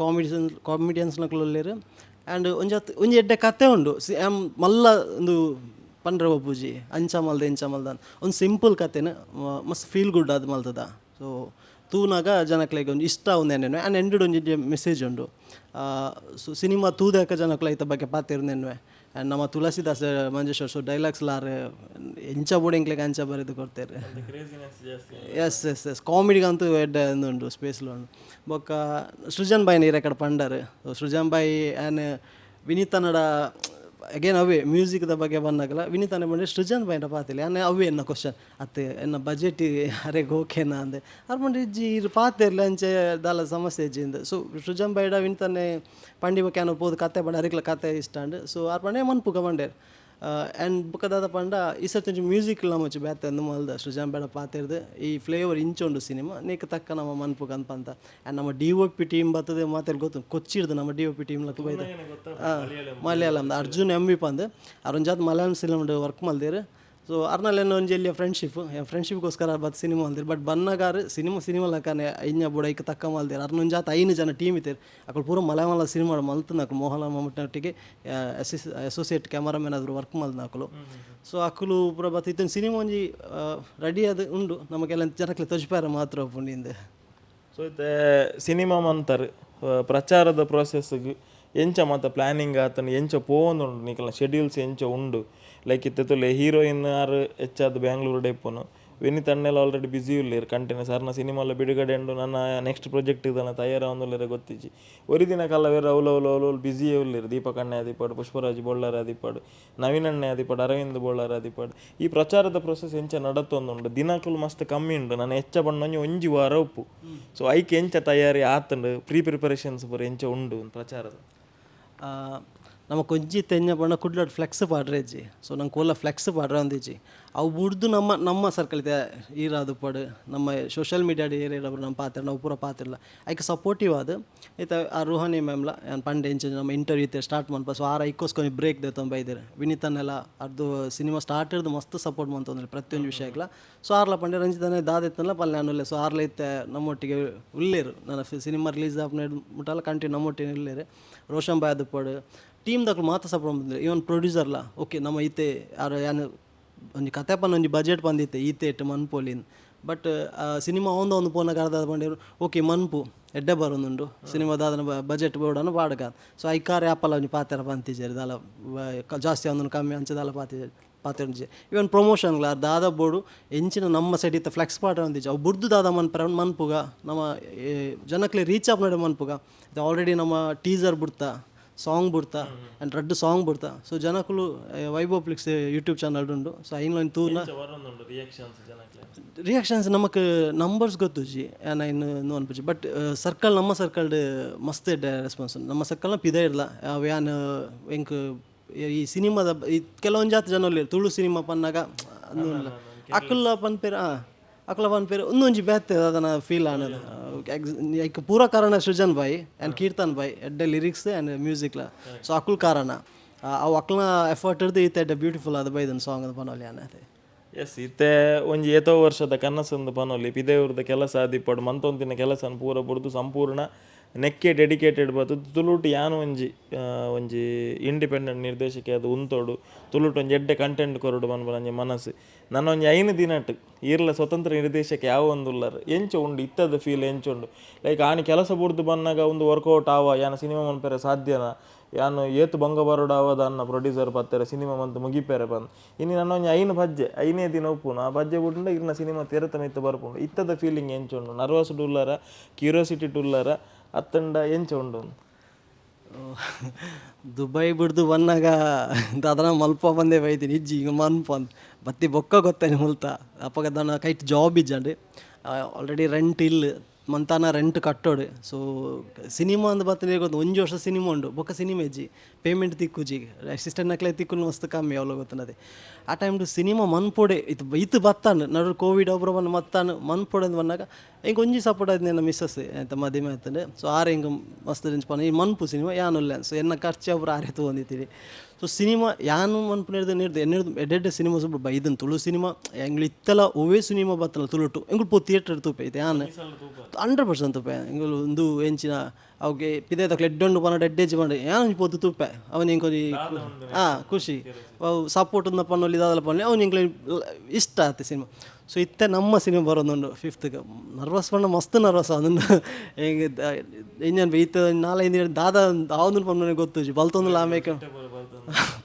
ಕಾಮಿಡಿಯನ್ಸ್ನಕ್ಲು ಉಳ್ಳೇರು ಆ್ಯಂಡ್ ಒಂಜಿ ಎಡ್ಡೆ ಕತೆ ಉಂಡು ಮಲ್ಲ ಒಂದು ಪಂಡ್ರೆ ಒಬ್ಬುಜಿ ಅಂಚ ಮಲ್ದೆ ಇಂಚ ಮಲ್ದ ಒಂದು ಸಿಂಪಲ್ ಕತೆನ ಮಸ್ತ್ ಫೀಲ್ ಗುಡ್ ಅದು ಮಲ್ತದ ಸೊ ತೂನಾಗ ಜನಕ್ಲೆಗೆ ಒಂದು ಇಷ್ಟ ಒಂದೇನೇನು ಆ್ಯಂಡ್ ಎಂಡೆಡ್ ಒಂಜಿ ಮೆಸೇಜ್ ಉಂಡು ಸೊ ಸಿನಿಮಾ ತೂದಾಕ ಜನಕ್ಲ ಐತ ಬಗ್ಗೆ ಪಾತಿರ್ನೇನುವೆ ಆ್ಯಂಡ್ ನಮ್ಮ ತುಳಸಿದಾಸ್ ಮಂಜೇಶ್ವರ್ ಸೊ ಡೈಲಾಗ್ಸ್ ಲಾರೆ ಎಂಚ ಬೋರ್ಡ್ ಎಂಕ್ಲೆಗೆ ಅಂಚ ಬರೆದು ಕೊಡ್ತಾರೆ ಎಸ್ ಕಾಮಿಡಿಗಂತೂ ಎಡ್ಡೆ ಉಂಡು ಸ್ಪೇಸ್ಲು ಉಂಡು ಬೊಕ್ಕ ಸೃಜನ್ ಬಾಯ್ ನೀರು ಕಡೆ ಪಂಡಾರು ಸೃಜನ್ ಬಾಯ್ ಆ್ಯಂಡ್ ವಿನೀತನಡ ಅಗೇನ್ ಅವೇ ಮ್ಯೂಸಿಕ್ದ ಬಗ್ಗೆ ಬಂದಾಗಲ್ಲ ವಿನೀತಾನೆ ಬಂದರೆ ಸೃಜನ್ ಬಾಯ್ನ ಪಾತಿಲ್ಲ ಯಾನೆ ಅವೇ ಎನ್ನ ಕ್ವಶನ್ ಅತ್ತೆ ಎನ್ನ ಬಜೆಟ್ ಅರೆಗೆ ಓಕೆನಾ ಅಂದೆ ಅವ್ರು ಬಂದು ಇಜ್ಜಿ ಇರು ಪಾತಿರ್ಲ ಅಂಚೆ ದಾಲ ಸಮಸ್ಯೆ ಇಜ್ಜಿಂದ ಸೊ ಸೃಜನ್ ಬಾಯ್ಡ ವಿನೀತಾನೆ ಪಂಡಿ ಬಗ್ಗೆ ಏನೋ ಪೋದು ಕತೆ ಬಂಡ ಅರಿಕ್ಲ ಕತೆ ಇಷ್ಟ ಅಂಡು ಸೊ ಅವ್ರು ಬಂಡೆ ಮನ್ಪುಗ ಬಂಡೇರು ಆ್ಯಂಡ್ ಬುಕ್ಕದಾದ ಪಂಡ ಈ ಸರ್ತಿ ಮ್ಯೂಸಿಕ್ ನಮ್ಮಚ್ಚು ಬೇತೆ ಅಂದು ಮಲ್ದ ಸೃಜನ್ ಬೇಡ ಪಾತಿರ್ದು ಈ ಫ್ಲೇವರ್ ಇಂಚೊಂಡು ಸಿನಿಮಾ ನೀಕು ತಕ್ಕ ನಮ್ಮ ಮನ್ಪುಗ ಅನ್ಪಂತ ಆ್ಯಂಡ್ ನಮ್ಮ DOP ಟೀಮ್ ಬರ್ತದೆ ಮಾತಾಡಿ ಗೊತ್ತು ಕೊಚ್ಚಿಡ್ದು ನಮ್ಮ DOP ಟೀಮ್ಲಕ್ಕೆ ಬೈದ ಮಲಯಾಳಂದ ಅರ್ಜುನ್ MV ಪಂದು ಅವ್ರೊಂದು ಜಾತ್ ಮಲಯಾಳಂ ಸಿನಿಮಾ ವರ್ಕ್ ಮಲ್ದೇರು ಸೊ ಅರ್ನಲ್ಲೇನೋ ಒಂಜಿ ಎಲ್ಲಿಯ ಫ್ರೆಂಡ್ಶಿಪ್ಗೋಸ್ಕರ ಬತ್ ಸಿನಿಮಾ ಅಂದಿರು ಬಟ್ ಬನ್ನಗಾರು ಸಿನಿಮಾ ಲಕ್ಕನೆ ಐನ್ಯ ಬುಡೈಕ್ ತಕ್ಕ ಮಲ್ದೇರು ಅರ್ನೊಂದು ಜಾತ 5 ಜನ ಟೀಮ್ ಇತ್ತೇರು ಅక్కడ ಪೂರ ಮಲಯಾಳ ಸಿನಿಮಾ ಮಲ್ತನ ಅಕ್ಕಳು ಮೋಹನ್ಲಾಲ್ ಮಮ್ಮೂಟಿನೊಟ್ಟಿಗೆ ಅಸೋಸಿಯೇಟ್ ಕ್ಯಾಮರಾಮನ್ ಆದರು ವರ್ಕ್ ಮಲ್ದ ಅಕ್ಕಳು ಸೊ ಅಕ್ಕಳು ಪೂರ ಬತ್ತಿತ್ತು ಸಿನಿಮಾ ಒಂಜಿ ರೆಡಿ ಅದು ಉಂಡು ನಮಗೆಲ್ಲ ಜನಕ್ಕೆ ತಜ್ಪಾರ ಮಾತ್ರ ಪುಣ್ಯಿಂದ ಸೊ ಇದು ಸಿನಿಮಾ ಮಂತಾರೆ ಪ್ರಚಾರದ ಪ್ರೊಸೆಸ್ಗೆ ಎಂಚ ಮಾತ ಪ್ಲ್ಯಾನಿಂಗ್ ಆತನ ಎಂಚ ಪೋಂದು ಉಂಡು ನಿಕಲ್ನ ಶೆಡ್ಯೂಲ್ಸ್ ಎಂಚ ಉಂಡು ಲೈಕ್ ಇತ್ತಲೆ ಹೀರೋಯಿನ್ ಆರು ಹೆಚ್ಚಾದ ಬ್ಯಾಂಗ್ಳೂರು ಡೆಪ್ಪುನು ವಿನೀತಣ್ಣೆಲ್ಲ ಆಲ್ರೆಡಿ ಬ್ಯುಸಿ ಉಳ್ಳೇರು ಕಂಟಿನ್ಯೂಸ್ ಅರ್ನ ಸಿನಿಮಾಲ ಬಿಡುಗಡೆ ಉಂಡು ನನ್ನ ನೆಕ್ಸ್ಟ್ ಪ್ರಾಜೆಕ್ಟ್ ಇದನ್ನು ತಯಾರಾವೊಂದುಲ್ಲೇರ ಗೊತ್ತಿಜ್ಜಿ ಒರಿ ದಿನ ಕಾಲ ಬೇರೆ ಅವಳು ಬ್ಯುಸಿಯೇ ಉಳ್ಳೇರು ದೀಪಕಣ್ಣೆ ಆದಿಪಾಡು ಪುಷ್ಪರಾಜ್ ಬೊಳ್ಳಾರ ಆದಿಪಾಡು ನವೀನಣ್ಣೆ ಆದಿಪಾಡು ಅರವಿಂದ್ ಬೊಳ್ಳಾರ ಆದಿಪಾಡು ಈ ಪ್ರಚಾರದ ಪ್ರೊಸೆಸ್ ಎಂಚ ನಡತ್ತೊಂದುಂಡು ದಿನಕ್ಕೂ ಮಸ್ತ್ ಕಮ್ಮಿ ಉಂಡು ನಾನು ಹೆಚ್ಚ ಬಣ್ಣೊಂಜಿ ಒಂಜಿ ವಾರ ಉಪ್ಪು ಸೊ ಐಕೆ ಎಂಚ ತಯಾರಿ ಆತಂಡು ಪ್ರಿಪರೇಷನ್ಸ್ ಪೂರ ಎಂಚ ಉಂಡು ಪ್ರಚಾರದ ನಮ್ಮ ಕೊಂಚಿ ತೆಂಜ ಬಣ್ಣ ಕುಡ್ಲಾಡ್ ಫ್ಲೆಕ್ಸ್ ಪಾಡ್ರೇಜಿ ಸೊ ನಂಗೆ ಕೋಲ ಫ್ಲೆಕ್ಸ್ ಪಾಡ್ರೆ ಒಂದಿಜ್ಜಿ ಅವು ಬಿಡ್ದು ನಮ್ಮ ಸರ್ಕಲ್ ಇದೆ ಈರಾದು ಪಡು ನಮ್ಮ ಸೋಷಿಯಲ್ ಮೀಡಿಯಾ ಏರಿಯಾಡಬ್ರು ನಮ್ಮ ಪಾತ್ರ ನಾವು ಪೂರ ಪಾತಿರಲ್ಲ ಐಕೆ ಸಪೋರ್ಟಿವ್ ಅದು ಐತೆ ಆ ರುಹಾನಿ ಮ್ಯಾಮ್ಲ ನಾನು ಪಂಡೆ ಇಂಚ ನಮ್ಮ ಇಂಟರ್ವ್ಯೂ ಇತ್ತೆ ಸ್ಟಾರ್ಟ್ ಮಾಡ್ಪ ಸೊ ಆರ ಐಕೋಸ್ಕೊಂಡು ಬ್ರೇಕ್ ದೇತ ಬೈದಿರು ವಿನೀತನ್ನೆಲ್ಲ ಅದು ಸಿನಿಮಾ ಸ್ಟಾರ್ಟ್ ಇರ್ದು ಮಸ್ತ್ ಸಪೋರ್ಟ್ ಮಾಡ್ತಂದ್ರೆ ಪ್ರತಿಯೊಂದು ವಿಷಯಗಳ ಸೊ ಆರ್ಲ ಪಂಡೆ ರಂಜಿತನೇ ದಾದಿತ್ತಲ್ಲ ಪಲ್ಲೆ ನಾನು ಸೊ ಆರ್ಲ ಇತ್ತೆ ನಮ್ಮೊಟ್ಟಿಗೆ ಉಳ್ಳೇರು ನನ್ನ ಸಿನಿಮಾ ರಿಲೀಸ್ ಆಪ್ನ ಮುಟ್ಟಲ್ಲ ಕಂಟಿನ್ಯೂ ನಮ್ಮೊಟ್ಟಿಗೆ ಉಳ್ಳೇರು ರೋಷನ್ ಬಾಯ್ ಅದು ಪಡು ಟೀಮ್ದಾಗ್ಲು ಮಾತ್ರ ಸಪೋರ್ಟ್ ಬಂದಿಲ್ಲ ಇವನ್ ಪ್ರೊಡ್ಯೂಸರ್ಲ ಓಕೆ ನಮ್ಮ ಈತೆ ಯಾರು ಏನು ಒಂಜಿ ಕತೆ ಪನ್ನ ಒಂಜಿ ಬಜೆಟ್ ಬಂದಿತ್ತೆ ಈತೇಟ್ ಮನ್ಪೊಲಿಂದು. ಬಟ್ ಸಿನಿಮಾ ಒಂದು ಪೋನ ಕರೆದ ಬಂದಿರು ಓಕೆ ಮನ್ಪು ಎಡ್ಡೆ ಬರೋದುಂಡು ಸಿನಿಮಾದ ಅದನ್ನು ಬಜೆಟ್ ಬೋರ್ಡನ್ನು ಬಾಡಕ. ಸೊ ಐಕಾರ್ ಆ್ಯಪಲ್ಲ ಒಂಜಿ ಪಾತೆರ ಪಂತಿಜೇರಿ ದಾಲ ಜಾಸ್ತಿ ಒಂದನ್ನು ಕಮ್ಮಿ ಅಂಚದಾಲ ಪಾತೆಂಜೆ. ಇವನ್ ಪ್ರಮೋಷನ್ಗಳ ದಾದ ಬೋರ್ಡು ಎಂಚಿನ ನಮ್ಮ ಸೈಡ್ ಇತ್ತ ಫ್ಲೆಕ್ಸ್ ಪಾಟ ಅಂತಿಜೆ ಅವು ಬುಡ್ದು ದಾದ ಮನ್ಪುಗ ನಮ್ಮ ಜನಕ್ಲೆ ರೀಚ್ ಆಪ್ ನಡೆ ಮನ್ಪುಗ. ಇದು ಆಲ್ರೆಡಿ ನಮ್ಮ ಟೀಸರ್ ಬಿಡ್ತಾ ಸಾಂಗ್ ಬಿಡ್ತಾ ಆ್ಯಂಡ್ ರೆಡ್ ಸಾಂಗ್ ಬಿಡ್ತಾ. ಸೊ ಜನಕ್ಕಲು ವೈಭವ್ ಫ್ಲಿಕ್ಸ್ ಯೂಟ್ಯೂಬ್ ಚಾನಲ್ ಉಂಡು. ಸೊ ಐನ್ ತೂನ ರಿಯಾಕ್ಷನ್ಸ್ ನಮಕ್ ನಂಬರ್ಸ್ ಗೊತ್ತುಜಿ ಏನ ಇನ್ನು ಅನ್ಪುಜಿ. ಬಟ್ ಸರ್ಕಲ್ ನಮ್ಮ ಸರ್ಕಲ್ಡ್ ಮಸ್ತ್ ಎಡ್ಡೆ ರೆಸ್ಪಾನ್ಸ್ ನಮ್ಮ ಸರ್ಕಲ್ನ ಪಿದ ಇರಲ್ಲ ಅವು ಏನು ಎಂಕ್ ಈ ಸಿನಿಮಾದ ಈ ಕೆಲವೊಂದು ಜಾತಿ ಜನ ತುಳು ಸಿನಿಮಾ ಪನ್ನಾಗ ಅಕ್ಕಲ್ಲ ಪನ್ಪೇರ ಅಕ್ಕಲ ಪನ್ಪೇರ ಒಂದೊಂಜಿ ಬ್ಯಾತ್ ಅದನ್ನು ಫೀಲ್ ಅನ್ನೋದು ಐಕ್ ಪೂರ ಕಾರಣ ಸೃಜನ್ ಬಾಯ್ ಆ್ಯಂಡ್ ಕೀರ್ತನ್ ಬಾಯ್ ಎಡ್ಡೆ ಲಿರಿಕ್ಸ್ ಆ್ಯಂಡ್ ಮ್ಯೂಸಿಕ್ಲ. ಸೊ ಅಕ್ಕಲ್ ಕಾರಣ ಅವು ಅಕ್ಕಲ್ನ ಎಫರ್ಟ್ ಇರ್ದು ಈತ ಎಡ್ಡೆ ಬ್ಯೂಟಿಫುಲ್ ಅದು ಬೈದನ್ ಸಾಂಗ್ ಅದು ಪನೋಲಿ ಅನ್ನತ್ತೆ. ಎಸ್ ಇತ್ತೆ ಒಂಜಿ ಏತೋ ವರ್ಷದ ಕನಸಂದು ಪನೋಲಿ ಪಿದೇವ್ರದ ಕೆಲಸ ಆದಿಪ್ಪಡು ಮಂತೊಂದಿನ ಕೆಲಸ ಪೂರ ಬುಡ್ದು ಸಂಪೂರ್ಣ ನೆಕ್ಕೆ ಡೆಡಿಕೇಟೆಡ್ ಬತ್ತು ತುಳುಟು ಯಾನು ಒಂಜಿ ಇಂಡಿಪೆಂಡೆಂಟ್ ನಿರ್ದೇಶಕ ಅದು ಉಂತೋಡು ತುಳುಟು ಒಂಜಿ ಎಡ್ಡೆ ಕಂಟೆಂಟ್ ಕೊರಡು ಮನ್ಪುನಂಜಿ ಮನಸ್ಸು. ನನ್ನ ಒಂಜಿ 5 ದಿನಟ್ ಈರ್ಲ ಸ್ವತಂತ್ರ ನಿರ್ದೇಶಕ ಯಾವ ಒಂದು ಉಳ್ಳಾರು ಎಂಚ ಉಂಡು ಇತ್ತದ ಫೀಲ್ ಎಂಚುಂಡು. ಲೈಕ್ ಆನಿ ಕೆಲಸ ಬುಡ್ದು ಬಂದಾಗ ಒಂದು ವರ್ಕೌಟ್ ಆವ ಯಾನ ಸಿನಿಮಾ ಮನ್ಪೆರೆ ಸಾಧ್ಯನ ಯಾನು ಏತು ಬಂಗ ಬರೋಡು ಆವದ ಅನ್ನ ಪ್ರೊಡ್ಯೂಸರ್ ಪತ್ತೆರೆ ಸಿನಿಮಾ ಮಂತ್ ಮುಗಿಪೇರೆ ಬಂದು ಇನ್ನು ನನ್ನ ಒಂಜಿ 5 ಬಜ್ಜೆ 5ನೇ ದಿನ ಉಪ್ಪುನು ಆ ಬಜ್ಜೆ ಬಿಟ್ಟು ಇರ್ನ ಸಿನಿಮಾ ತೆರೆತ ಮಿತ್ತು ಬರ್ಪುಂಡು ಇತ್ತದ ಫೀಲಿಂಗ್ ಎಂಚುಂಡು. ನರ್ವಸ್ ಟುಲ್ಲರ ಕ್ಯೂರಿಯಾಸಿಟಿ ಟುಲ್ಲರ ಅತ್ತಂಡ ಎಂಚ ಉಂಡು. ದುಬೈ ಬಿಡ್ದು ಬಂದಾಗ ಅದನ್ನ ಮಲ್ಪ ಬಂದೇ ಬೈತೀನಿ ಇಜ್ಜಿ ಈಗ ಮನ್ಪ ಅಂತ ಬತ್ತಿ ಬೊಕ್ಕ ಗೊತ್ತೇನೆ ಮುಲ್ತ ಅಪ್ಪಗ ದನ ಕೈಟ್ ಜಾಬ್ ಇಜ್ಜಂಡು ಆಲ್ರೆಡಿ ರೆಂಟ್ ಇಲ್ಲ ಮಂತಾನ ರೆಂಟ್ ಕಟ್ಟೋಡು. ಸೊ ಸಿನಿಮಾ ಅಂದ್ ಬತ್ತನೇ ಗೊತ್ತು 1 ವರ್ಷ ಸಿನಿಮಾ ಉಂಡು ಬೊಕ್ಕ ಸಿನಿಮಾ ಇಜ್ಜಿ ಪೇಮೆಂಟ್ ತಿಕ್ಕುಜಿ ಅಸಿಸ್ಟೆಂಟ್ ನಕ್ಲೆ ತಿಕ್ಕುಲು ಮಸ್ತ್ ಕಮ್ಮಿ ಅವಲ ಗೊತ್ತನದೆ. ಆ ಟೈಮ್ಡು ಸಿನಿಮಾ ಮನ್ಪೊಡೆ ಇತ್ತು ಬತ್ತಾನು ನಡು ಕೋವಿಡ್ ಒಬ್ಬರು ಬಂದು ಮತ್ತಾನು ಮನ್ಪೊಡೆ ಅಂತ ಬಂದಾಗ ಹಿಂಗೆ ಒಂಜಿ ಸಪೋರ್ಟ್ ಆಯ್ತು ನನ್ನ ಮಿಸ್ಸಸ್ ಎಂತ ಮದುವೆ ಆಯ್ತಂಡೆ. ಸೊ ಆರೆ ಹಿಂಗೆ ಮಸ್ತ್ ನೆನ್ಸ್ಪಾನ ಈ ಮನ್ಪು ಸಿನಿಮಾ ಯಾನುಲ್ಲ. ಸೊ ಎನ್ನ ಖರ್ಚು ಒಬ್ರು ಆರೆ ತೊಗೊಂಡಿದ್ದೀರಿ. ಸೊ ಸಿನಿಮಾ ಯಾನು ಮನ್ಪು ಎನ್ನಿಡ್ದು ಎಡ್ಡೆಡ್ಡೆ ಸಿನಿಮಾ ಸುಬ್ಬ ಬೈದನ್ ತುಳು ಸಿನಿಮಾ ಎಂಗ್ಳು ಇತ್ತಲ್ಲ ಓವೇ ಸಿನಿಮಾ ಬತ್ತಲ್ಲ ತುಳುಟು ಎಂಗ್ಳು ಪೋ ಥಿಯೇಟರ್ ತೂಪೆ ಐತೆ ಯಾನು 100% ತೂಪೆ ಎಂಗ್ಳು ಒಂದು ಎಂಚಿನ ಅವಕ್ಕೆ ಪಿದೆ ತಕ್ಲೆ ಎಡ್ಡೊಂಡು ಪನ್ನಡ ಎಡ್ಡೆಜ್ಜಿ ಮಾಡಿ ಯಾನು ಪೋತು ತೂಪೆ ಅವನು ಹಿಂಗೆ ಖುಷಿ ಅವು ಸಪೋರ್ಟ್ ಪನ್ನೊಲ್ಲಿ ಇದಾದಲ್ಲ ಪನ್ನಿ ಅವ್ನು ಹಿಂಗೆ ಇಷ್ಟ ಆಯ್ತು ಸಿನಿಮಾ. ಸೊ ಇತ್ತೆ ನಮ್ಮ ಸಿನಿಮಾ ಬರೋದುಂಡು 5th ನರ್ವಸ್ ಪಂಡ ಮಸ್ತ್ ನರ್ವಸ್ ಅದನ್ನು ಹಿಂಗೆ ಇಂಜನ್ ಈತ 4-5 ದಿನ ದಾದ ಆವೊಂದು ಪನ್ನ ಗೊತ್ತು ಬಲ್ತೊಂದಿಲ್ಲ ಆಮೇಲೆ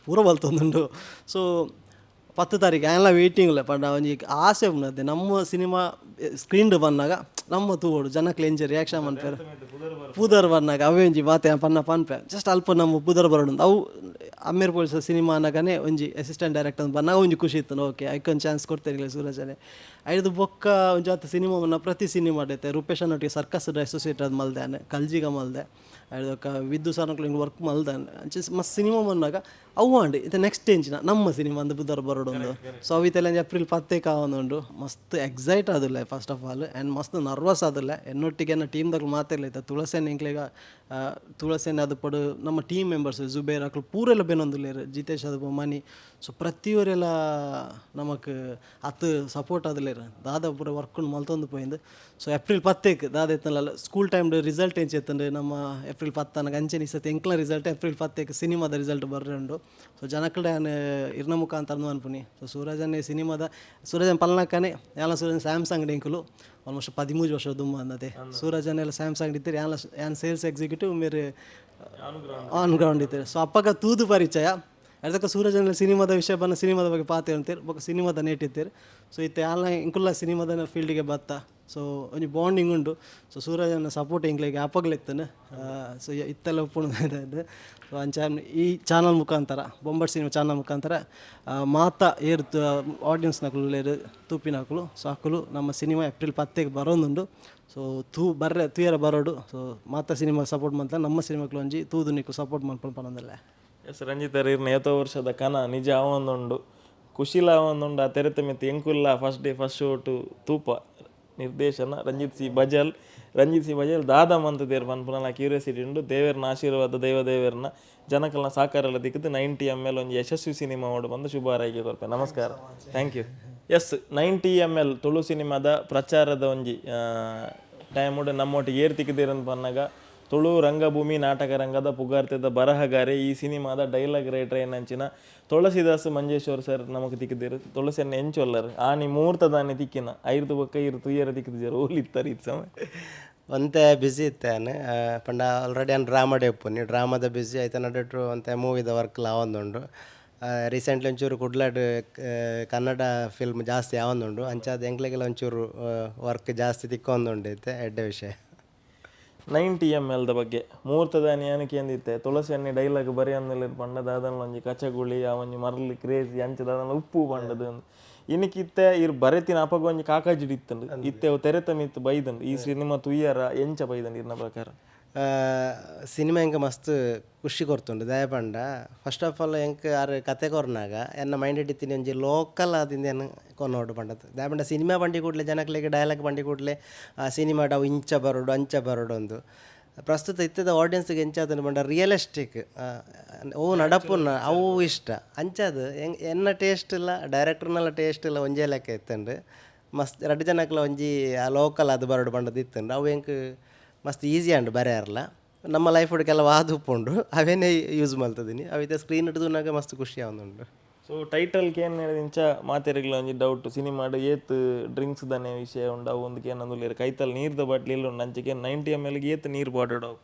ಪೂರ ಬಲ್ತೊಂದುಂಡು. ಸೊ 10 ತಾರೀಕು ಎಲ್ಲ ವೇಟಿಂಗ್ಲ ಪಂಡ ಅವನಿಗೆ ಆಸೆ ಉನ್ನದೆ ನಮ್ಮ ಸಿನಿಮಾ ಸ್ಕ್ರೀನ್ಡ್ ಬಂದಾಗ ನಮ್ಮ ತೂಡು ಜನಕ್ಕೆ ಎಂಜ ರಿಯಾಕ್ಷನ್ ಮನ್ಪೇರು ಪೂದರ್ ಬಂದಾಗ ಅವೇ ಒಂಜಿ ಮಾತೆ ಪನ್ನ ಪನ್ಪೆ ಜಸ್ಟ್ ಅಲ್ಪ ನಮ್ಮ ಪೂದರ್ ಬರೋಡು ಅವು ಅಮ್ಮೇರ್ ಪೊಲೀಸ್ ಸಿನಿಮಾ ಅನ್ನಗಾನೆ ಒಂಜಿ ಅಸಿಸ್ಟೆಂಟ್ ಡೈರೆಕ್ಟರ್ ಬಂದಾಗ ಒಂಜಿ ಖುಷಿ ಇತ್ತು. ಓಕೆ ಐಕೊಂದು ಚಾನ್ಸ್ ಕೊಡ್ತೇನೆ ಸೂರಜನೆ ಐದು ಬೊಕ್ಕ ಒಂಜಿ ಆತ ಸಿನಿಮಾ ಪ್ರತಿ ಸಿನಿಮಾ ಮಾಡೈತೆ ರೂಪೇಶ್ ಅನ್ನೊಟ್ಟಿಗೆ ಸರ್ಕಸ್ ಅಸೋಸಿಯೇಟ್ ಅದು ಮಲ್ದೆ ಕಲ್ಜಿಗ ಮಲ್ದೆ ಐದಕ್ಕ ವಿದ್ದು ಸಾರ್ನಕ್ಲು ಹಿಂಗೆ ವರ್ಕ್ ಮಲ್ದೆ ಮಸ್ತ್ ಸಿನಿಮಾ ಬಂದಾಗ ಅವು ಅಂಡಿ ಇದು ನೆಕ್ಸ್ಟ್ ಎಂಚಿನ ನಮ್ಮ ಸಿನಿಮಾ ಅಂದು ಬುಧವಾರ ಬರೋಡೊಂದು. ಸೊ ಅವಿತೆಲ್ಲ ಏಪ್ರಿಲ್ 10 ಆವೊಂದುಂಡು ಮಸ್ತ್ ಎಕ್ಸೈಟ್ ಆದಿಲ್ಲ ಫಸ್ಟ್ ಆಫ್ ಆಲ್ ಆ್ಯಂಡ್ ಮಸ್ತ್ ನರ್ವಸ್ ಆದಿಲ್ಲ ಎನ್ನೊಟ್ಟಿಗೆ ಟೀಮ್ದಾಗ ಮಾತಾಡ್ಲೈತೆ ತುಳಸೇನ್ ಇಂಕ್ಲೆಗ ತುಳಸೇನ್ ಅದು ಪಡು ನಮ್ಮ ಟೀಮ್ ಮೆಂಬರ್ಸ್ ಜುಬೇರ್ ಅಕ್ಲು ಪೂರೆಲ್ಲ ಬೆನೊಂದುಲ್ಲೇರು ಜಿತೇಶ್ ಅದು ಮನಿ. ಸೊ ಪ್ರತಿಯೊರೆಲ್ಲ ನಮಕ್ ಅತ್ತು ಸಪೋರ್ಟ್ ಆದಿಲ್ಲೇರು ದಾದ ಪೂರ ವರ್ಕೊಂಡು ಮಲ್ತೊಂದು ಪೋಯಿಂದು. ಸೊ ಏಪ್ರಿಲ್ 10 ದಾದ ಎತ್ತನಲ್ಲ ಸ್ಕೂಲ್ ಟೈಮ್ದು ರಿಸಲ್ಟ್ ಎಂಚ ಎತ್ತಂಡು ನಮ್ಮ ಏಪ್ರಿಲ್ 10 ಅಂಚೆನ ಇಸತ್ತೆ ಎಂಕ್ಲ ರಿಸಲ್ಟ್ ಏಪ್ರಿಲ್ 10 ಸಿನಿಮಾದ ರಿಸಲ್ಟ್ ಬರ್ರೆಂಡು. ಸೊ ಜನಕ್ಕಡೆ ನಾನು ಇರ್ನ ಮುಖಾಂತರ ಅನ್ಪುನಿ. ಸೊ ಸೂರಜನ್ನೇ ಸಿನಿಮಾದ ಸೂರಜನ್ ಪಲ್ನಕ್ಕನೆ ಎಲ್ಲ ಸೂರಜನ್ ಸ್ಯಾಮ್ಸಂಗ್ ಡೆಂಕುಲು ಆಲ್ಮೋಸ್ಟ್ 13 ವರ್ಷ ದುಮ್ಮ ಅನ್ನತೆ ಸೂರಜನ್ನೆಲ್ಲ ಸ್ಯಾಮ್ಸಂಗ್ ಇತ್ತೀರಿ ಯಾನ್ ಸೇಲ್ಸ್ ಎಕ್ಸಿಕ್ಯೂಟಿವ್ ಮೇರೆ ಆನ್ ಗ್ರೌಂಡ್ ಇತ್ತೀರಿ. ಸೊ ಅಪ್ಪಗ ತೂದು ಪರಿಚಯ ಅದಕ್ಕೆ ಸೂರಜನ ಸಿನಿಮಾದ ವಿಷಯ ಬಂದು ಸಿನಿಮಾದ ಬಗ್ಗೆ ಪಾತೆ ಅಂತೀರಿ ಬೊಕ್ಕ ಸಿನಿಮಾದ ನೇಟಿತ್ತೀರಿ. ಸೊ ಇತ್ತೆ ಎಲ್ಲ ಇಂಕುಲ್ಲ ಸಿನಿಮಾದ ಫೀಲ್ಡಿಗೆ ಬತ್ತ. ಸೊ ಒಂಜಿ ಬಾಂಡಿಂಗ್ ಉಂಡು. ಸೊ ಸೂರಜನ ಸಪೋರ್ಟ್ ಇಂಕ್ಲಿಗೆ ಆಪಗ್ಲಿಕ್ತಾನೆ. ಸೊ ಇತ್ತೆಲ್ಲ ಒಪ್ಪುಣದು. ಸೊ ಅಂಚ ಈ ಚಾನಲ್ ಮುಖಾಂತರ ಬೊಂಬಟ್ ಸಿನಿಮಾ ಚಾನಲ್ ಮುಖಾಂತರ ಮಾತಾ ಏರ್ ಆಡಿಯನ್ಸ್ನಕಲು ಲೇರು ತೂಪಿನಕಲು ಸೊ ಹಾಕಲು ನಮ್ಮ ಸಿನಿಮಾ ಏಪ್ರಿಲ್ 10 ಬರೋದುಂಡು. ಸೊ ತೂಯರ ಬರೋಡು. ಸೊ ಮಾತಾ ಸಿನಿಮಾ ಸಪೋರ್ಟ್ ಮಾಡ್ತಾರೆ ನಮ್ಮ ಸಿನಿಮಾಕ್ಲು ಒಂಜಿ ತೂದು ನಿಕ್ಕು ಸಪೋರ್ಟ್ ಮಾಡ್ಕೊಂಡು ಪನ್ನೊಂದಲ್ಲ. ಎಸ್ ರಂಜಿತ್ ಇರ್ನ ಏತೋ ವರ್ಷದ ಕನ ನಿಜ ಆವೊಂದುಂಡು ಖುಷಿಲ ಆವೊಂದುಂಡು ಆ ತೆರೆತ ಮಿತ್ತು ಎಂಕುಲ್ಲ ಫಸ್ಟ್ ಡೇ ಫಸ್ಟ್ ಶೋಟು ತೂಪ ನಿರ್ದೇಶನ ರಂಜಿತ್ ಸಿ ಬಜಾಲ್ ದಾದ ಮಂತದೇರು ಪನ್ಪುನಲ ಕ್ಯೂರಿಯಾಸಿಟಿ ಉಂಡು. ದೇವೇರ್ನ ಆಶೀರ್ವಾದ ದೇವದೇವೇರ್ನ ಜನಕಲ್ನ ಸಾಕಾರ ದಿಕ್ಕದು 90 ml ಒಂಜಿ ಯಶಸ್ವಿ ಸಿನಿಮಾ ಓಡು ಬಂದು ಶುಭ ಹಾರೈಕೆ ಕೊರ್ಪೆ. ನಮಸ್ಕಾರ, ಥ್ಯಾಂಕ್ ಯು. ಎಸ್ 90 ml ತುಳು ಸಿನಿಮಾದ ಪ್ರಚಾರದ ಒಂಜಿ ಟೈಮ್ ಉಂಡು ನಮ್ಮೊಟ್ಟಿಗೆ ಏರ್ ತಿಕ್ಕಿದ್ದೀರನ್ನು ಪನ್ನಾಗ ತುಳು ರಂಗಭೂಮಿ ನಾಟಕ ರಂಗದ ಪುಗಾರ್ತೆದ ಬರಹಗಾರೆ ಈ ಸಿನಿಮಾದ ಡೈಲಾಗ್ ರೈಟರ್ ಏನಂಚಿನ ತುಳಸಿದಾಸ್ ಮಂಜೇಶ್ವರ್ ಸರ್ ನಮಗೆ ತಿಕ್ಕಿದಿರು ತುಳಸಿಯನ್ನ ಎಂಚೊಲ್ಲರು ಆನಿ ಮುಹೂರ್ತದಾನೆ ತಿಕ್ಕಿನ ಐರ್ದು ಬೊಕ್ಕ ಇರು ತುಯ್ಯರ ತಿಕ್ಕಿದ್ರು ಓಲಿತ್ತಾರೆ ಇದು ಸಮಯ ಒಂತೆ ಬ್ಯುಸಿ ಇತ್ತೇನೆ ಪಂಡ ಆಲ್ರೆಡಿ ನಾನು ಡ್ರಾಮಾ ಉಪ್ಪುನಿ ಡ್ರಾಮಾದ ಬ್ಯುಸಿ ಆಯ್ತು ನಡಟು ಒಂತೆ ಮೂವಿದ ವರ್ಕ್ ಆವೊಂದುಂಡು ರೀಸೆಂಟ್ಲಿ ಒಂಚೂರು ಕುಡ್ಲಾಡ್ ಕನ್ನಡ ಫಿಲ್ಮ್ ಜಾಸ್ತಿ ಆವೊಂದುಂಡು ಅಂಚಾದ ಎಂಕ್ಲೆಗೆಲ್ಲ ಒಂಚೂರು ವರ್ಕ್ ಜಾಸ್ತಿ ತಿಕ್ಕೊಂದುಂಡೈತೆ ಎಡ್ಡೆ ವಿಷಯ 90 ml ಬಗ್ಗೆ ಮುಹೂರ್ತದಾನಿ ಏನಕ್ಕೆ ಎಂದಿತ್ತೆ ತುಳಸಿ ಎಣ್ಣೆ ಡೈಲಾಗ್ ಬರೀ ಅಂದಲ್ಲಿ ಪಂಡದ ಅದನ್ನ ಒಂಜಿ ಕಚಗುಳಿ ಆ ಒಂಜಿ ಮರಳಿ ಕ್ರೇಜಿ ಅಂಚದ ಅದನ್ನ ಉಪ್ಪು ಪಂಡದು ಇನಕ್ಕಿತ್ತೆ ಇರ್ ಬರೆತಿನ ಅಪಗ ಒಂಜಿ ಕಾಕಾಜಿಡಿ ಇತ್ತಂಡು ಇತ್ತೆ ಅವು ತೆರೆತ ಮಿತ್ತು ಬೈದಂಡು ಈ ಸಿನಿಮಾ ತುಯ್ಯರ ಎಂಚ ಬೈದಂಡು ಇರ್ನ ಪ್ರಕಾರ ಸಿನಿಮಾ ಎಂಕ ಮಸ್ತ್ ಖುಷಿ ಕೊರ್ತುಂಡು ದಯ ಪಂಡ ಫಸ್ಟ್ ಆಫ್ ಆಲ್ ಎಂಕ್ ಆರು ಕತೆ ಕೊರ್ನಾಗ ಎನ್ನ ಮೈಂಡ್ ಇಟ್ಟಿದ್ದೀನಿ ಒಂಜಿ ಲೋಕಲ್ ಆದಿಂದ ಏನು ಕೊನೋಡು ಪಂಡದು ದಯ ಪಂಡ ಸಿನಿಮಾ ಬಂಡಿ ಕೂಡಲೇ ಜನಕ್ಲೆಗೆ ಡೈಲಾಗ್ ಬಂಡಿ ಕೂಡಲೇ ಆ ಸಿನಿಮಾಡ ಅವು ಇಂಚ ಬರೋಡು ಅಂಚ ಬರೋಡು ಒಂದು ಪ್ರಸ್ತುತ ಇತ್ತದ ಆಡಿಯನ್ಸ್ಗೆ ಎಂಚಾದ ಪಂಡ ರಿಯಲಿಸ್ಟಿಕ್ ಅವು ನಡಪುನ ಅವು ಇಷ್ಟ ಅಂಚದು ಎನ್ನ ಟೇಸ್ಟ್ ಇಲ್ಲ ಡೈರೆಕ್ಟರ್ನೆಲ್ಲ ಟೇಸ್ಟ್ ಇಲ್ಲ ಒಂಜೇ ಲೆಕ್ಕ ಇತ್ತಂಡು ಮಸ್ತ್ ಎರಡು ಜನಕ್ಲ ಒಂಜಿ ಆ ಲೋಕಲ್ ಅದು ಬರೋಡು ಪಂಡದು ಇತ್ತಂಡು ಅವು ಎಂಕ್ ಮಸ್ತ್ ಈಸಿ ಅಂಡು ಬರೆಯಾರಲ್ಲ ನಮ್ಮ ಲೈಫ್ ಕೆಲವು ಆದು ಉಪ್ಪುಂಡು ಅವೇನೇ ಯೂಸ್ ಮಾಡ್ತಿದ್ದೀನಿ ಅವಿದ್ದ ಸ್ಕ್ರೀನ್ ಹಿಡಿದುನಾಗ ಮಸ್ತ್ ಖುಷಿ ಆವೊಂದುಂಡು ಸೊ ಟೈಟಲ್ಗೆ ಏನು ಹೇಳಿಂಚ ಮಾತೆರೆಗ್ಲ ಒಂಜಿ ಡೌಟ್ ಸಿನಿಮಾಡ್ ಏತ್ ಡ್ರಿಂಕ್ಸ್ ದನೆ ವಿಷಯ ಉಂಡು ಅವು ಒಂದಕ್ಕೆ ಏನಂದುಲ್ಲೇರು ಕೈತಲ್ ನೀರ್ದ ಬಾಟ್ಲಿ ಇಲ್ಲ ಉಂಡು ಅಂಚಕ್ಕೆ 90 ml ಏತ್ ನೀರು ಬಾಟೆಡ್ ಅವು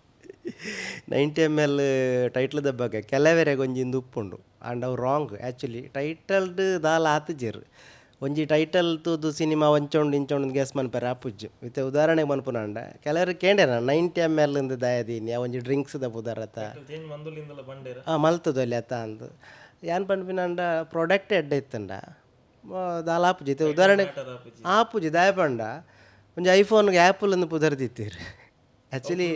90 ml ಟೈಟ್ಲದ ಬಗ್ಗೆ ಕೆಲವೆರೆಗೆ ಒಂಜಿಂದು ಉಪ್ಪುಂಡು ಆ್ಯಂಡ್ ಅವು ರಾಂಗ್ ಆ್ಯಕ್ಚುಲಿ ಟೈಟಲ್ಡ್ ದಾಲ ಆತುಜೇರು ಒಂಜಿ ಟೈಟಲ್ ತೂದು ಸಿನಿಮಾ ಒಂಚೊಂಡು ಇಂಚೊಂಡು ಗೆಸ್ ಮನ್ಪರೆ ಆಪುಜ್ಜು ಇತ್ತೆ ಉದಾಹರಣೆಗೆ ಮನ್ಪುನಾಂಡ ಕೆಲವರು ಕೇಂಡ್ಯಾರ 90 ml ದಯದೀನಿ ಒಂಜಿ ಡ್ರಿಂಕ್ಸ್ದ ಪುದರತ ಮಲ್ತದು ಅಲ್ಲಿ ಅತ್ತ ಅಂದು ಏನು ಪನ್ಪಿನಂಡ ಪ್ರಾಡಕ್ಟ್ ಎಡ್ಡೆ ಇತ್ತಂಡ ದಾಲ ಆಪುಜಿ ಇತ್ತೆ ಉದಾಹರಣೆ ಆಪುಜಿ ದಯ ಪಂಡ ಒಂಜಿ ಐಫೋನ್ಗೆ ಆ್ಯಪಲ್ ಅಂದು ಪುದರ್ದಿತ್ತೀರಿ ಆ್ಯಕ್ಚುಲಿ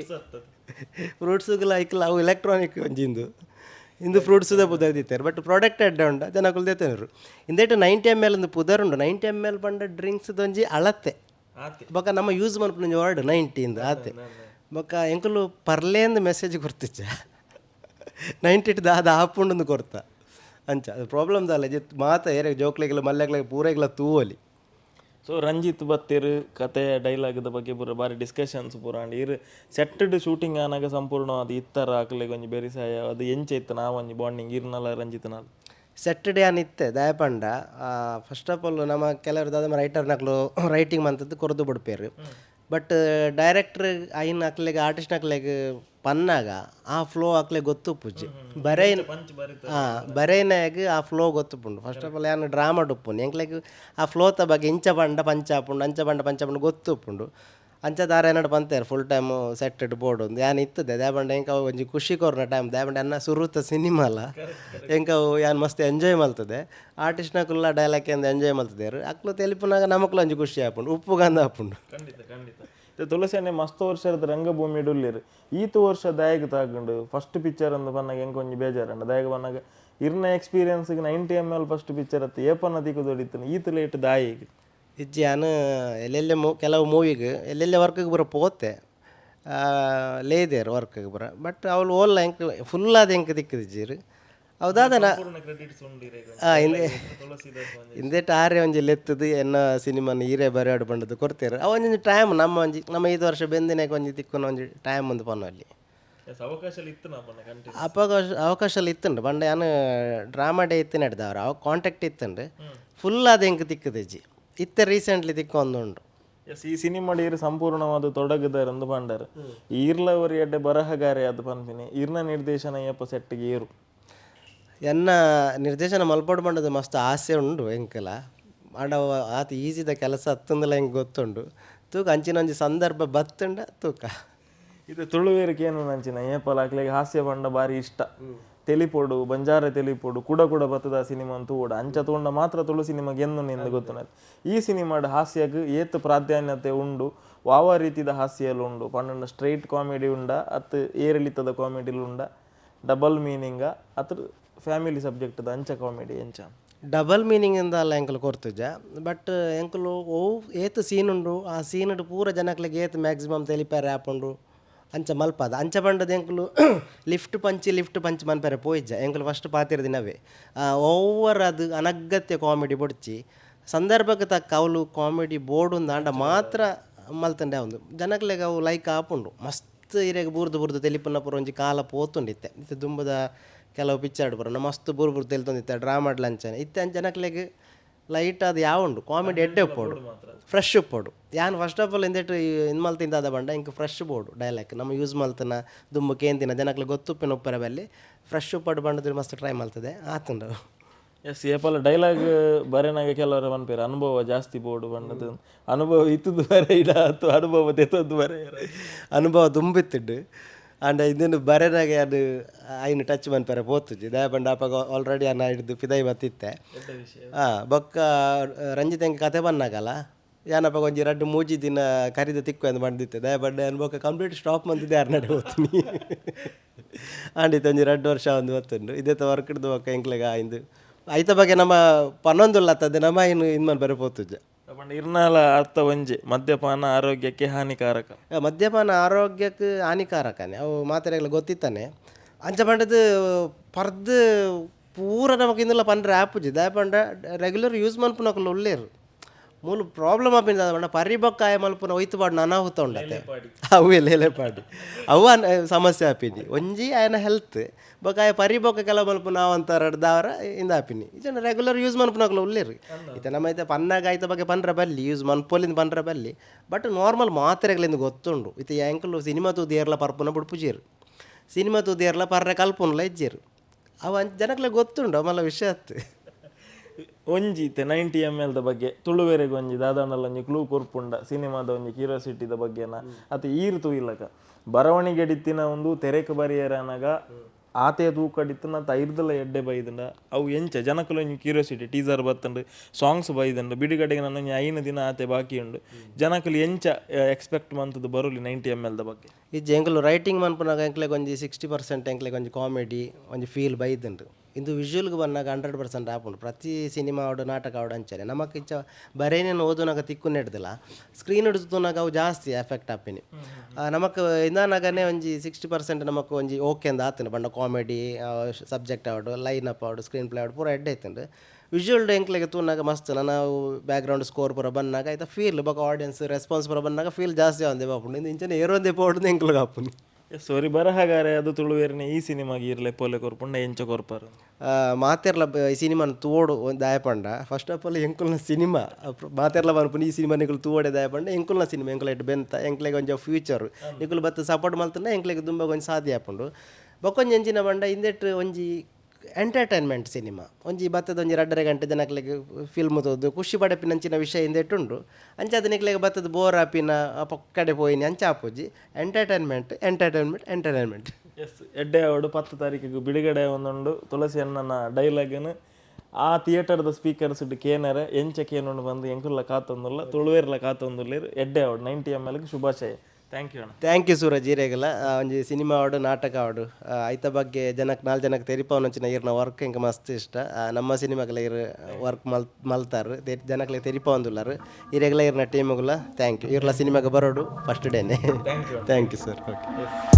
ಫ್ರೂಟ್ಸ್ಗೆಲ್ಲ ಐಕ್ಲ ಅವು ಎಲೆಕ್ಟ್ರಾನಿಕ್ ಒಂಜಿಂದು ಇಂದು ಫ್ರೂಟ್ಸ್ದ ಪುದರ್ದಿತ್ತಾರೆ ಬಟ್ ಪ್ರಾಡಕ್ಟ್ ಎಡ್ಡೆ ಉಂಡ ಜನಕ್ಕುಲ್ ದೇತನರು ಇಂದೇಟು 90 ml ಒಂದು ಪುದರ್ ಉಂಡು 90 ml ಪಂಡ ಡ್ರಿಂಕ್ಸ್ದೊಂಜಿ ಅಳತೆ ಬೊಕ್ಕ ನಮ್ಮ ಯೂಸ್ ಮಾಡ್ಕೊಂಡು ವರ್ಡ್ 90 ಇಂದು ಆತೆ ಬೊಕ್ಕ ಎಂಕುಲು ಪರ್ಲೇಂದು ಮೆಸೇಜ್ ಕೊರ್ತಿಚ್ಚ 90 ದಾದ ಆಪುಂಡು ಕೊರ್ತ ಅಂಚ ಅದು ಪ್ರಾಬ್ಲಮ್ ದಾಲ ಮಾತ ಏರೆ ಜೋಕ್ಲೆಗೆಲ್ಲ ಮಲ್ಲೆಗ್ಲೆಗೆ ಪೂರೆಗ್ಲ ತೂವಲಿ ಸೊ ರಂಜಿತ್ ಬತ್ತಿರ್ ಕತೆ ಡೈಲಾಗ್ದ ಬಗ್ಗೆ ಪೂರ ಬಾರಿ ಡಿಸ್ಕಷನ್ಸ್ ಪೂರ ಅಂಡ್ ಇರ್ ಸೆಟ್ಟಡ್ ಶೂಟಿಂಗ್ ಆನಾಗ ಸಂಪೂರ್ಣವಾದ ಇತ್ತರ ಹಾಕ್ಲಿಗೆ ಒಂಜಿ ಬೆರಿಸಾಯ ಅದು ಎಂಚ ಇತ್ತು ನಾವು ಒಂಜಿ ಬಾಂಡಿಂಗ್ ಇರ್ನಲ್ಲ ರಂಜಿತ್ನಾಲ್ ಸೆಟ್ಟರ್ಡೇ ಅನಿತ್ತೆ ದಯಪಂಡ ಫಸ್ಟ್ ಆಫ್ ಆಲ್ ನಮ್ಮ ಕೆಲವರು ದಾದ ರೈಟರ್ನಕ್ಲು ರೈಟಿಂಗ್ ಮಂತದ್ದು ಕೊರದು ಬಿಡ್ಪೇರು ಬಟ್ ಡೈರೆಕ್ಟ್ರ್ ಐನ್ ಹಾಕ್ಲಿಗೆ ಆರ್ಟಿಸ್ಟ್ ಹಾಕ್ಲಿಗೆ ಪನ್ನಾಗ ಆ ಫ್ಲೋ ಹಾಕ್ಲೆ ಗೊತ್ತು ಪುಜ್ಜಿ ಬರೇನಾಗ ಆ ಫ್ಲೋ ಗೊತ್ತುಪುಂಡು ಫಸ್ಟ್ ಆಫ್ ಆಲ್ ಏನು ಡ್ರಾಮಾ ಡುಪ್ಪುಂಡು ಎಂಕ್ಲೆಗ್ ಆ ಫ್ಲೋತ ಬಗ್ಗೆ ಇಂಚ ಬಂಡ ಪಂಚಾಪುಂಡು ಅಂಚ ಬಂಡ ಪಂಚಾಪುಂಡು ಗೊತ್ತುಪ್ಪುಂಡು ಅಂಚ ದಾರ ಏನಾಡು ಬಂತೇರು ಫುಲ್ ಟೈಮು ಸೆಟ್ಟೆಡ್ ಬೋರ್ಡ್ ಒಂದು ಏನು ಇತ್ತದೆ ದ್ಯಾಬಂಡ ಎಂಕ ಒಂಜಿ ಖುಷಿ ಕೊರ್ನ ಟೈಮ್ ದ್ಯಾಬಂಡ ಅನ್ನ ಸುರುತ ಸಿನಿಮಾ ಅಲ್ಲ ಎಂಕ ಏನು ಮಸ್ತ್ ಎಂಜಾಯ್ ಮಲ್ತದೆ ಆರ್ಟಿಸ್ಟ್ನಕುಲ್ಲ ಡೈಲಾಗ್ ಎಂದು ಎಂಜಾಯ್ ಮಲ್ತದೇರು ಅಕ್ಲು ತೆಲಿಪುನಾಗ ನಮಕ್ಲು ಒಂಜಿ ಖುಷಿ ಆಪುಂಡು ಉಪ್ಪು ಗಂಧ ಆಪುಂಡು ಖಂಡಿತ ತುಳಸಿಯನ್ನೇ ಮಸ್ತ್ ವರ್ಷದ ರಂಗಭೂಮಿ ಇಡುಲ್ಲಿರು ಈತು ವರ್ಷ ದಯಗ್ ತಾಕೊಂಡು ಫಸ್ಟ್ ಪಿಕ್ಚರ್ ಅಂದು ಬಂದಾಗ ಹೆಂಗೆ ಒಂಜಿ ಬೇಜಾರಂಡ ದಯಗ ಬಂದಾಗ ಇರ್ನ ಎಕ್ಸ್ಪೀರಿಯನ್ಸ್ಗೆ 90 ml ಫಸ್ಟ್ ಪಿಕ್ಚರ್ ಅತ್ತು ಏಪನ್ನ ತಿಕ್ಕು ದೊಡಿತಾನೆ ಈತು ಲೇಟ್ ದಾಯಿಗೆ ಇಜ್ಜಿ ನಾನು ಎಲ್ಲೆಲ್ಲೇ ಕೆಲವು ಮೂವಿಗೆ ಎಲ್ಲೆಲ್ಲೇ ವರ್ಕಿಗೆ ಬರೋ ಪೋತೆ ಲೇದೇರು ವರ್ಕಿಗೆ ಬರ ಬಟ್ ಅವಳು ಓಲ್ಲ ಹೆಂಗೆ ಫುಲ್ ಅದು ಹೆಂಗೆ ದಿಕ್ಕಿದ್ಜೀರು ಹೌದಾದ ಹಿಂದೇಟು ಆರೆ ಒಂಜಿ ಲೆತ್ತದು ಎನ್ನ ಸಿನಿಮಾನ ಹೀರೆ ಬರೆಯಾಡು ಬಂಡದು ಕೊಡ್ತೇರು ಅವೊಂಜಿ ಟೈಮ್ ನಮ್ಮ 5 ವರ್ಷ ಬೆಂದಿನಾಗ ಒಂಜಿ ತಿಕ್ಕುನ ಒಂಜಿ ಟೈಮ್ ಒಂದು ಪನ್ನು ಅಲ್ಲಿ ಅವಕಾಶ ಇತ್ತುಂಡು ಬಂಡ ನಾನು ಡ್ರಾಮಾ ಡೇ ಇತ್ತು ನಡೆದವ್ರು ಅವಾಗ ಕಾಂಟ್ಯಾಕ್ಟ್ ಇತ್ತುಂಡು ಫುಲ್ ಅದು ಹೆಂಗೆ ತಿಕ್ಕದಜ್ಜಿ ಇತ್ತೆ ರೀಸೆಂಟ್ಲಿ ತಿಕ್ಕೊಂದುಂಡು ಈ ಸಿನಿಮಾ ಇರು ಸಂಪೂರ್ಣವಾದ ತೊಡಗದಾರ ಅಂದು ಬಂಡಾರ ಈರ್ಲವರಿ ಎಡ್ಡೆ ಬರಹಗಾರೆ ಅದು ಪನ್ಪಿನಿ ಇರ್ನ ನಿರ್ದೇಶನ ಏಪ ಸೆಟ್ಟಿಗೆ ಏರು ಎನ್ನ ನಿರ್ದೇಶನ ಮಲ್ಪಡು ಬಂಡದು ಮಸ್ತ್ ಆಸೆ ಉಂಡು ಎಂಕಲ ಮಾಡವ ಆತ ಈಸಿದ ಕೆಲಸ ಹತ್ತಂದಲ್ಲ ಹೆಂಗೆ ಗೊತ್ತುಂಡು ತೂಕ ಅಂಚಿನೊಂಜಿ ಸಂದರ್ಭ ಬತ್ತುಂಡ ತೂಕ ಇದು ತುಳುವೇರಿಕೆ ಏನು ನಂಚಿನ ಏಪಲ್ ಹಾಕ್ಲಿಗೆ ಹಾಸ್ಯ ಬಂಡ ಬಾರಿ ಇಷ್ಟ ತೆಲಿಪೋಡು ಬಂಜಾರ ತೆಲಿಪೋಡು ಕೂಡ ಬತ್ತದ ಸಿನಿಮಾ ಅಂತ ಕೂಡ ಅಂಚ ತಗೊಂಡ ಮಾತ್ರ ತುಳು ಸಿನಿಮಾಗೆ ಎಂದು ನಿಂದು ಗೊತ್ತುನದು ಈ ಸಿನಿಮಾದ ಹಾಸ್ಯಕ್ಕೆ ಏತ್ ಪ್ರಾಧಾನ್ಯತೆ ಉಂಡು ವಾವ ರೀತಿದ ಹಾಸ್ಯಲು ಉಂಡು ಪಂಡ ಸ್ಟ್ರೈಟ್ ಕಾಮಿಡಿ ಉಂಡ ಅತ್ ಏರಿಳಿತದ ಕಾಮಿಡಿಲು ಉಂಡ ಡಬಲ್ ಮೀನಿಂಗ ಅತ್ರ ಫ್ಯಾಮಿಲಿ ಸಬ್ಜೆಕ್ಟ್ದ ಅಂಚ ಕಾಮಿಡಿ ಎಂಚ ಡಬಲ್ ಮೀನಿಂಗ್ ಇಂದ ಅಲ್ಲ ಎಂಕಲು ಕೊರ್ತುಜ ಬಟ್ ಎಂಕಲು ಓ ಏತ್ ಸೀನ್ ಉಂಡು ಆ ಸೀನ್ ಪೂರ ಜನಕ್ಲಿಗೆ ಏತ್ ಮ್ಯಾಕ್ಸಿಮಮ್ ತೆಲಿಪಾರೆ ಆಪುಂಡು ಅಂಚ ಮಲ್ಪದ ಅಂಚ ಬಂಡದ ಎಂಕುಲು ಲಿಫ್ಟ್ ಪಂಚ್ ಮನ್ಪೆರೆ ಪೋಯ್ಜ ಎಂಕುಲು ಫಸ್ಟ್ ಪಾತಿರ ದಿನವೇ ಓವರ್ ಅದು ಅನಗತ್ಯ ಕಾಮಿಡಿ ಬೊಡ್ಚಿ ಸಂದರ್ಭಕ್ಕೆ ತಕ್ಕ ಅವಳು ಕಾಮಿಡಿ ಬೋರ್ಡ್ ಆಂಡ ಮಾತ್ರ ಮಲ್ತಂಡೆ ಒಂದು ಜನಕ್ಲೆಗೆ ಅವು ಲೈಕ್ ಆಪುಂಡು ಮಸ್ತ್ ಮಸ್ತ್ ಇರೆಗ್ ಬುರ್ದು ತೆಲಿಪುನ ಪೂರ ಒಂಜಿ ಕಾಲ ಪೋತುಂಡಿತ್ತೆ ಇತ್ತೆ ದುಂಬುದ ಕೆಲವು ಪಿಕ್ಚರ್ ಬರೋಣ ಮಸ್ತ್ ಬುರ್ದು ತೆಲ್ತೊಂದಿತ್ತೆ ಡ್ರಾಮಾಡ್ ಲಂಚನೆ ಇತ್ತೆ ಜನಕ್ಲೆಗ್ ಲೈಟ್ ಅದು ಯಾವ ಉಂಡು ಕಾಮಿಡಿ ಎಡ್ಡೆ ಉಪ್ಪೋಡು ಫ್ರೆಶ್ ಉಪ್ಪೋಡು ಯಾನ್ ಫಸ್ಟ್ ಆಫ್ ಆಲ್ ಎಂದೇಟು ಇನ್ ಮಲ್ತಿಂದಾದ ಬಂಡ ಇಂಕ ಫ್ರೆಶ್ ಬೋಡು ಡೈಲಾಗ್ ನಮ್ಮ ಯೂಸ್ ಮಲ್ತನ ದುಂಬು ಕೇಂತಿನ ಜನಕ್ಲೆ ಗೊತ್ತುಪ್ಪಿನ ಉಪ್ಪರ ಬಲ್ಲಿ ಫ್ರೆಶ್ ಉಪ್ಪಡು ಬಂಡದ್ರೆ ಮಸ್ತ್ ಟ್ರೈ ಮಲ್ತದೆ ಆತುಂಡು ಎಸ್ ಏಪಲ್ಲ ಡೈಲಾಗ್ ಬರೆನಾಗ ಕೆಲವರ ಮನ್ಪೇರು ಅನುಭವ ಜಾಸ್ತಿ ಬೋಡು ಬಣ್ಣದು ಅನುಭವ ಇತ್ತದ್ದು ಬರೆ ಇಡ ಅಥವಾ ಅನುಭವ ತೆತ್ತದ್ದು ಬರೆ ಅನುಭವ ತುಂಬಿತ್ತಿದ್ದು ಅಂಡ್ ಇದನ್ನು ಬರೆನಾಗೆ ಅದು ಐನು ಟಚ್ ಮನ್ಪೇರೆ ಪೋತುಜಿ ದಯ ಬಂಡ ಅಪ್ಪಾಗ ಆಲ್ರೆಡಿ ಅನ್ನ ಹಿಡಿದು ಪಿದೈ ಬತ್ತಿತ್ತೆ ಬೊಕ್ಕ ರಂಜಿತ್ ಹೆಂಗೆ ಕತೆ ಬನ್ನಾಗಲ್ಲ ಯಾನಪ್ಪ ಒಂಜಿ ರಡ್ಡು ಮೂಜಿ ದಿನ ಕರಿದ ತಿಕ್ಕು ಎಂದು ಬಂದಿತ್ತೆ ದಯ ಬಂಡೆ ಅನ್ಬೋಕ ಕಂಪ್ಲೀಟ್ ಸ್ಟಾಪ್ ಮಂತಿದ್ದೆ ಯಾರು ನಡೆ ಹೋಗ್ತೀನಿ ಅಂಡಿತ್ತು ಒಂಜಿ 2 ವರ್ಷ ಒಂದು ಹೊತ್ತುಂಡು ಇದೇ ವರ್ಕ್ ಹಿಡ್ದು ಬೊಕ್ಕ ಎಂಕ್ಲೆಗ ಆಯ್ದು ಐತ ಬಗ್ಗೆ ನಮ್ಮ ಪನ್ನೊಂದುಲ್ಲತ್ತದೆ ನಮ್ಮ ಇನ್ನು ಇನ್ಮನ್ ಬರೆ ಪೋತುಜ ಇರ್ನಾಲ ಅರ್ಥ ಒಂಜಿ ಮದ್ಯಪಾನ ಆರೋಗ್ಯಕ್ಕೆ ಹಾನಿಕಾರಕ ಮದ್ಯಪಾನ ಆರೋಗ್ಯಕ್ಕೆ ಹಾನಿಕಾರಕನೇ ಅವು ಮಾತ್ರೆಗಳು ಗೊತ್ತಿತ್ತಾನೆ ಅಂಚ ಪಂಡದು ಪರ್ದು ಪೂರ ನಮಗೆ ಇನ್ನೆಲ್ಲ ಪಂಡ್ರೆ ಆ್ಯಪುಜಿ ದಯ ಪಂಡ ರೆಗ್ಯುಲರ್ ಯೂಸ್ ಮಲ್ಪುನಕಲ್ಲ ಒಳ್ಳೇರು ಮೂಲ ಪ್ರಾಬ್ಲಮ್ ಆಪಿನ ಪಂಡ ಪರಿಬೊಕ್ಕಾಯ ಮಲ್ಪುನ ಒಯ್ತು ಪಾಡು ಅನಾಹುತ ಉಂಡತೆ ಅವು ಎಲ್ಲ ಪಾಡಿ ಅವು ಸಮಸ್ಯೆ ಆಪಿನಿ ಒಂಜಿ ಆಯನ ಹೆಲ್ತ್ ಬೊಕ್ಕಾಯ ಪರಿಬೊಕ್ಕ ಕೆಲವು ಮಲ್ಪುನ ಅವಂತ ದಾವರ ಇಂದ ಆಪಿನಿ ಈಜನ ರೆಗ್ಯುಲರ್ ಯೂಸ್ ಮಲ್ಪುನಕಲ್ಲ ಒಳ್ಳೇರು ಈತ ನಮ್ಮ ಐತೆ ಪನ್ನಾಗ ಆಯ್ತ ಬಗ್ಗೆ ಪಂಡ್ರ ಬಲ್ಲಿ ಯೂಸ್ ಮನ್ಪೊಲಿಂದ ಪಂಡ್ರ ಬಲ್ಲಿ ಬಟ್ ನಾರ್ಮಲ್ ಮಾತ್ರೆಗಳಿಂದ ಗೊತ್ತುಂಡು ಈತ ಆ್ಯಂಕಲ್ ಸಿನಿಮಾ ತೂದಿಯರ್ಲ ಪರ್ಪುನ ಬುಡ್ಪುಜೀರು ಸಿನಿಮಾ ತೂದಿಯರ್ಲ ಪರ್ರೆ ಕಲ್ಪುನ್ಲ ಇಜ್ಜೀರು ಅವ ಜನಕ್ಲೆ ಗೊತ್ತುಂಡು ಮಲ್ಲ ವಿಷಯ ಅತ್ತು ಒಂಜಿತೆ 90 ml ಬಗ್ಗೆ ತುಳುವೆರೆಗೆ ಒಂಜಿ ದಾದಾಂಡಲ ಒಂಜಿ ಕ್ಲೂ ಕೊರ್ಪುಂಡ ಸಿನಿಮಾದ ಒಂಜಿ ಕ್ಯೂರಿಯಾಸಿಟಿದ ಬಗ್ಗೆನ ಅತ್ತೆ ಈರು ತೂಯಿಲ್ಲಕ ಬರವಣಿಗೆ ಎಡಿತ್ತಿನ ಒಂದು ತೆರೆಕ ಬರಿಯರ ಅನಗ ಆತೆ ತೂಕಡಿತ್ತನ ಐರ್ದಲ ಎಡ್ಡೆ ಬೈದಂಡ ಅವು ಎಂಚ ಜನಕಲು ಒಂಜಿ ಕ್ಯೂರಿಯಾಸಿಟಿ ಟೀಸರ್ ಬತ್ತಂಡು ಸಾಂಗ್ಸ್ ಬೈದಂಡು ಬಿಡುಗಡೆಗೆ ನನ್ನ ಐನು ದಿನ ಆತೆ ಬಾಕಿ ಉಂಡು ಜನಕಲು ಎಂಚ ಎಕ್ಸ್ಪೆಕ್ಟ್ ಮಂತದ್ದು ಬರುಲಿ 90 ml ಬಗ್ಗೆ ಇದು ಎಂಕ್ಲು ರೈಟಿಂಗ್ ಮನ್ಪುನಾಗ ಎಂಕ್ಲೆಗೆ ಒಂಜಿ 60% ಎಂಕ್ಲೆಗೆ ಒಂಜಿ ಕಾಮಿಡಿ ಒಂಜಿ ಫೀಲ್ ಬೈದಂಡು ಇಂದು ವಿಜುವಲ್ಗೆ ಬಂದಾಗ 100% ಆಪುಂಡು ಪ್ರತಿ ಸಿನಿಮಾ ಆಡು ನಾಟಕ ಆಡು ಅಂಚನೆ ನಮಕ್ ಇಚ್ಚ ಬರೇನೇನು ಓದುನಾಗ ತಿಕ್ಕು ಹಿಡ್ದಿಲ್ಲ ಸ್ಕ್ರೀನ್ ಹಿಡಿದುನಾಗ ಅವು ಜಾಸ್ತಿ ಎಫೆಕ್ಟ್ ಆಪಿನಿ ನಮಕ್ ಇಂದಾನಾಗನೇ ಒಂಜಿ 60% ನಮಕ್ ಒಂಜಿ ಓಕೆ ಅಂದ ಆತನು ಬಂಡ ಕಾಮಿಡಿ ಸಬ್ಜೆಕ್ಟ್ ಆಡು ಲೈನ್ ಅಪ್ ಆಡು ಸ್ಕ್ರೀನ್ ಪ್ಲೇ ಆಡು ಪೂರ ಎಡ್ಡೆ ಐತಂಡು ವಿಜುವಲ್ ಎಂಕ್ಲೆಗೆ ತೂನಾಗ ಮಸ್ತ್ ನಾವು ಬ್ಯಾಕ್ಗ್ರೌಂಡ್ ಸ್ಕೋರ್ ಪೂರ ಬಂದಾಗ ಆಯ್ತಾ ಫೀಲ್ ಬೊಕ ಆಡಿಯನ್ಸ್ ರೆಸ್ಪಾನ್ಸ್ ಪೂರ ಬಂದಾಗ ಫೀಲ್ ಜಾಸ್ತಿ ಆವಂದೆ ಬಾಪುಂಡು ಇಂದು ಇಂಚನೆ ಏರೊಂದೇ ಪೋಡ್ದು ಎಂಕ್ಲಿಗೆ ಆಪುನಿ ಸೋರಿ ಬರಹಾಗಾರೆ ಅದು ತುಳುವೇರಿನ ಈ ಸಿನಿಮಾಗೆ ಇರಲೆ ಪೋಲೆ ಕೊರ್ಪುಂಡ ಎಂಚ ಕೊರ್ಪಾರು ಮಾತೆರ್ಲ ಈ ಸಿನಿಮಾನ ತೋಡು ಒಂದು ದಾಯಪಂಡ ಫಸ್ಟ್ ಆಫ್ ಆಲ್ ಎಂಕುಲ್ನ ಸಿನಿಮಾ ಮಾತೆರ್ಲ ಬನ್ಪುನ ಈ ಸಿನಿಮಾ ನಿಕುಲು ತೂವಡೆ ದಾಯಪಂಡ ಎಂಕುಲ್ನ ಸಿನಿಮಾ ಎಂಕುಲ ಇಟ್ಟು ಬೆಂತ ಎಂಕ್ಲೆಗೆ ಒಂಜಿ ಫ್ಯೂಚರ್ ನಿಕುಲು ಬತ್ತು ಸಪೋರ್ಟ್ ಮಲ್ತನ ಎಂಕ್ಲೆಗೆ ತುಂಬ ಒಂಜಿ ಸಾಧ್ಯ ಆಪುಂಡು ಬೊಕ್ಕೊಂಜಿ ಎಂಚಿನ ಬಂಡ ಇಂದೆಟ್ಟು ಒಂಜಿ ಎಂಟರ್ಟೈನ್ಮೆಂಟ್ ಸಿನಿಮಾ ಒಂಜಿ ಬತ್ತದ ಒಂಜಿ 2.5 ಗಂಟೆ ಜನಕ್ಲೆಗೆ ಫಿಲ್ಮ್ ತೋದು ಖುಷಿ ಪಡಪಿನಂಚಿನ ವಿಷಯ ಇಂದೆಟ್ಟುಂಡು ಅಂಚಾದ ನಿಕ್ಲೆಗೆ ಬತ್ತದ ಬೋರ್ ಆಪಿನ ಪೊಕ್ಕಡೆ ಪೋಯಿನಿ ಅಂಚ ಆಪುಜಿ ಎಂಟರ್ಟೈನ್ಮೆಂಟ್ ಎಸ್ ಎಡ್ಡೆ ಅವಡು 10 ತಾರೀಕಿಗೆ ಬಿಡುಗಡೆ ಒಂದುಂಡು ತುಳಸಿ ಅಣ್ಣನ ಡೈಲಾಗನ್ನು ಆ ಥಿಯೇಟರ್ದ ಸ್ಪೀಕರ್ಸ್ ಇಟ್ಟು ಕೇನರ ಎಂಚ ಕೇನುಂಡು ಬಂದು ಎಂಕುಲ್ಲ ಕಾತೊಂದುಲ್ಲ ತುಳುವೇರ್ಲ ಕಾತೊಂದುಲ್ಲೇರು ಎಡ್ಡೆ ಅವಡು 90 mlಗೆ ಶುಭಾಶಯ ಥ್ಯಾಂಕ್ ಯು ಸೂರಜ್ ಈರೆಗಲ ಒಂಜಿ ಸಿನಿಮಾ ಆಡು ನಾಟಕ ಆಡು ಐತ ಬಗ್ಗೆ ಜನಕ್ಕೆ 4 ಜನಕ್ಕೆ ತೆರಿಪವನಂಚಿನ ಇರ್ನ ವರ್ಕ್ ಹೆಂಗೆ ಮಸ್ತ್ ಇಷ್ಟ ನಮ್ಮ ಸಿನಿಮಾಗಲ ಇರು ವರ್ಕ್ ಮಲ್ತಾರು ಜನಕ್ಕೆ ತೆರಿಪವಂದುಲ್ಲಾರು ಈರೆಗಲ ಇರ್ನ ಟೀಮುಗಳ ಥ್ಯಾಂಕ್ ಯು ಇರ್ಲ ಸಿನಿಮಾಗೆ ಬರೋಡು ಫಸ್ಟ್ ಡೇನೆ ಥ್ಯಾಂಕ್ ಯು ಸರ್ ಓಕೆ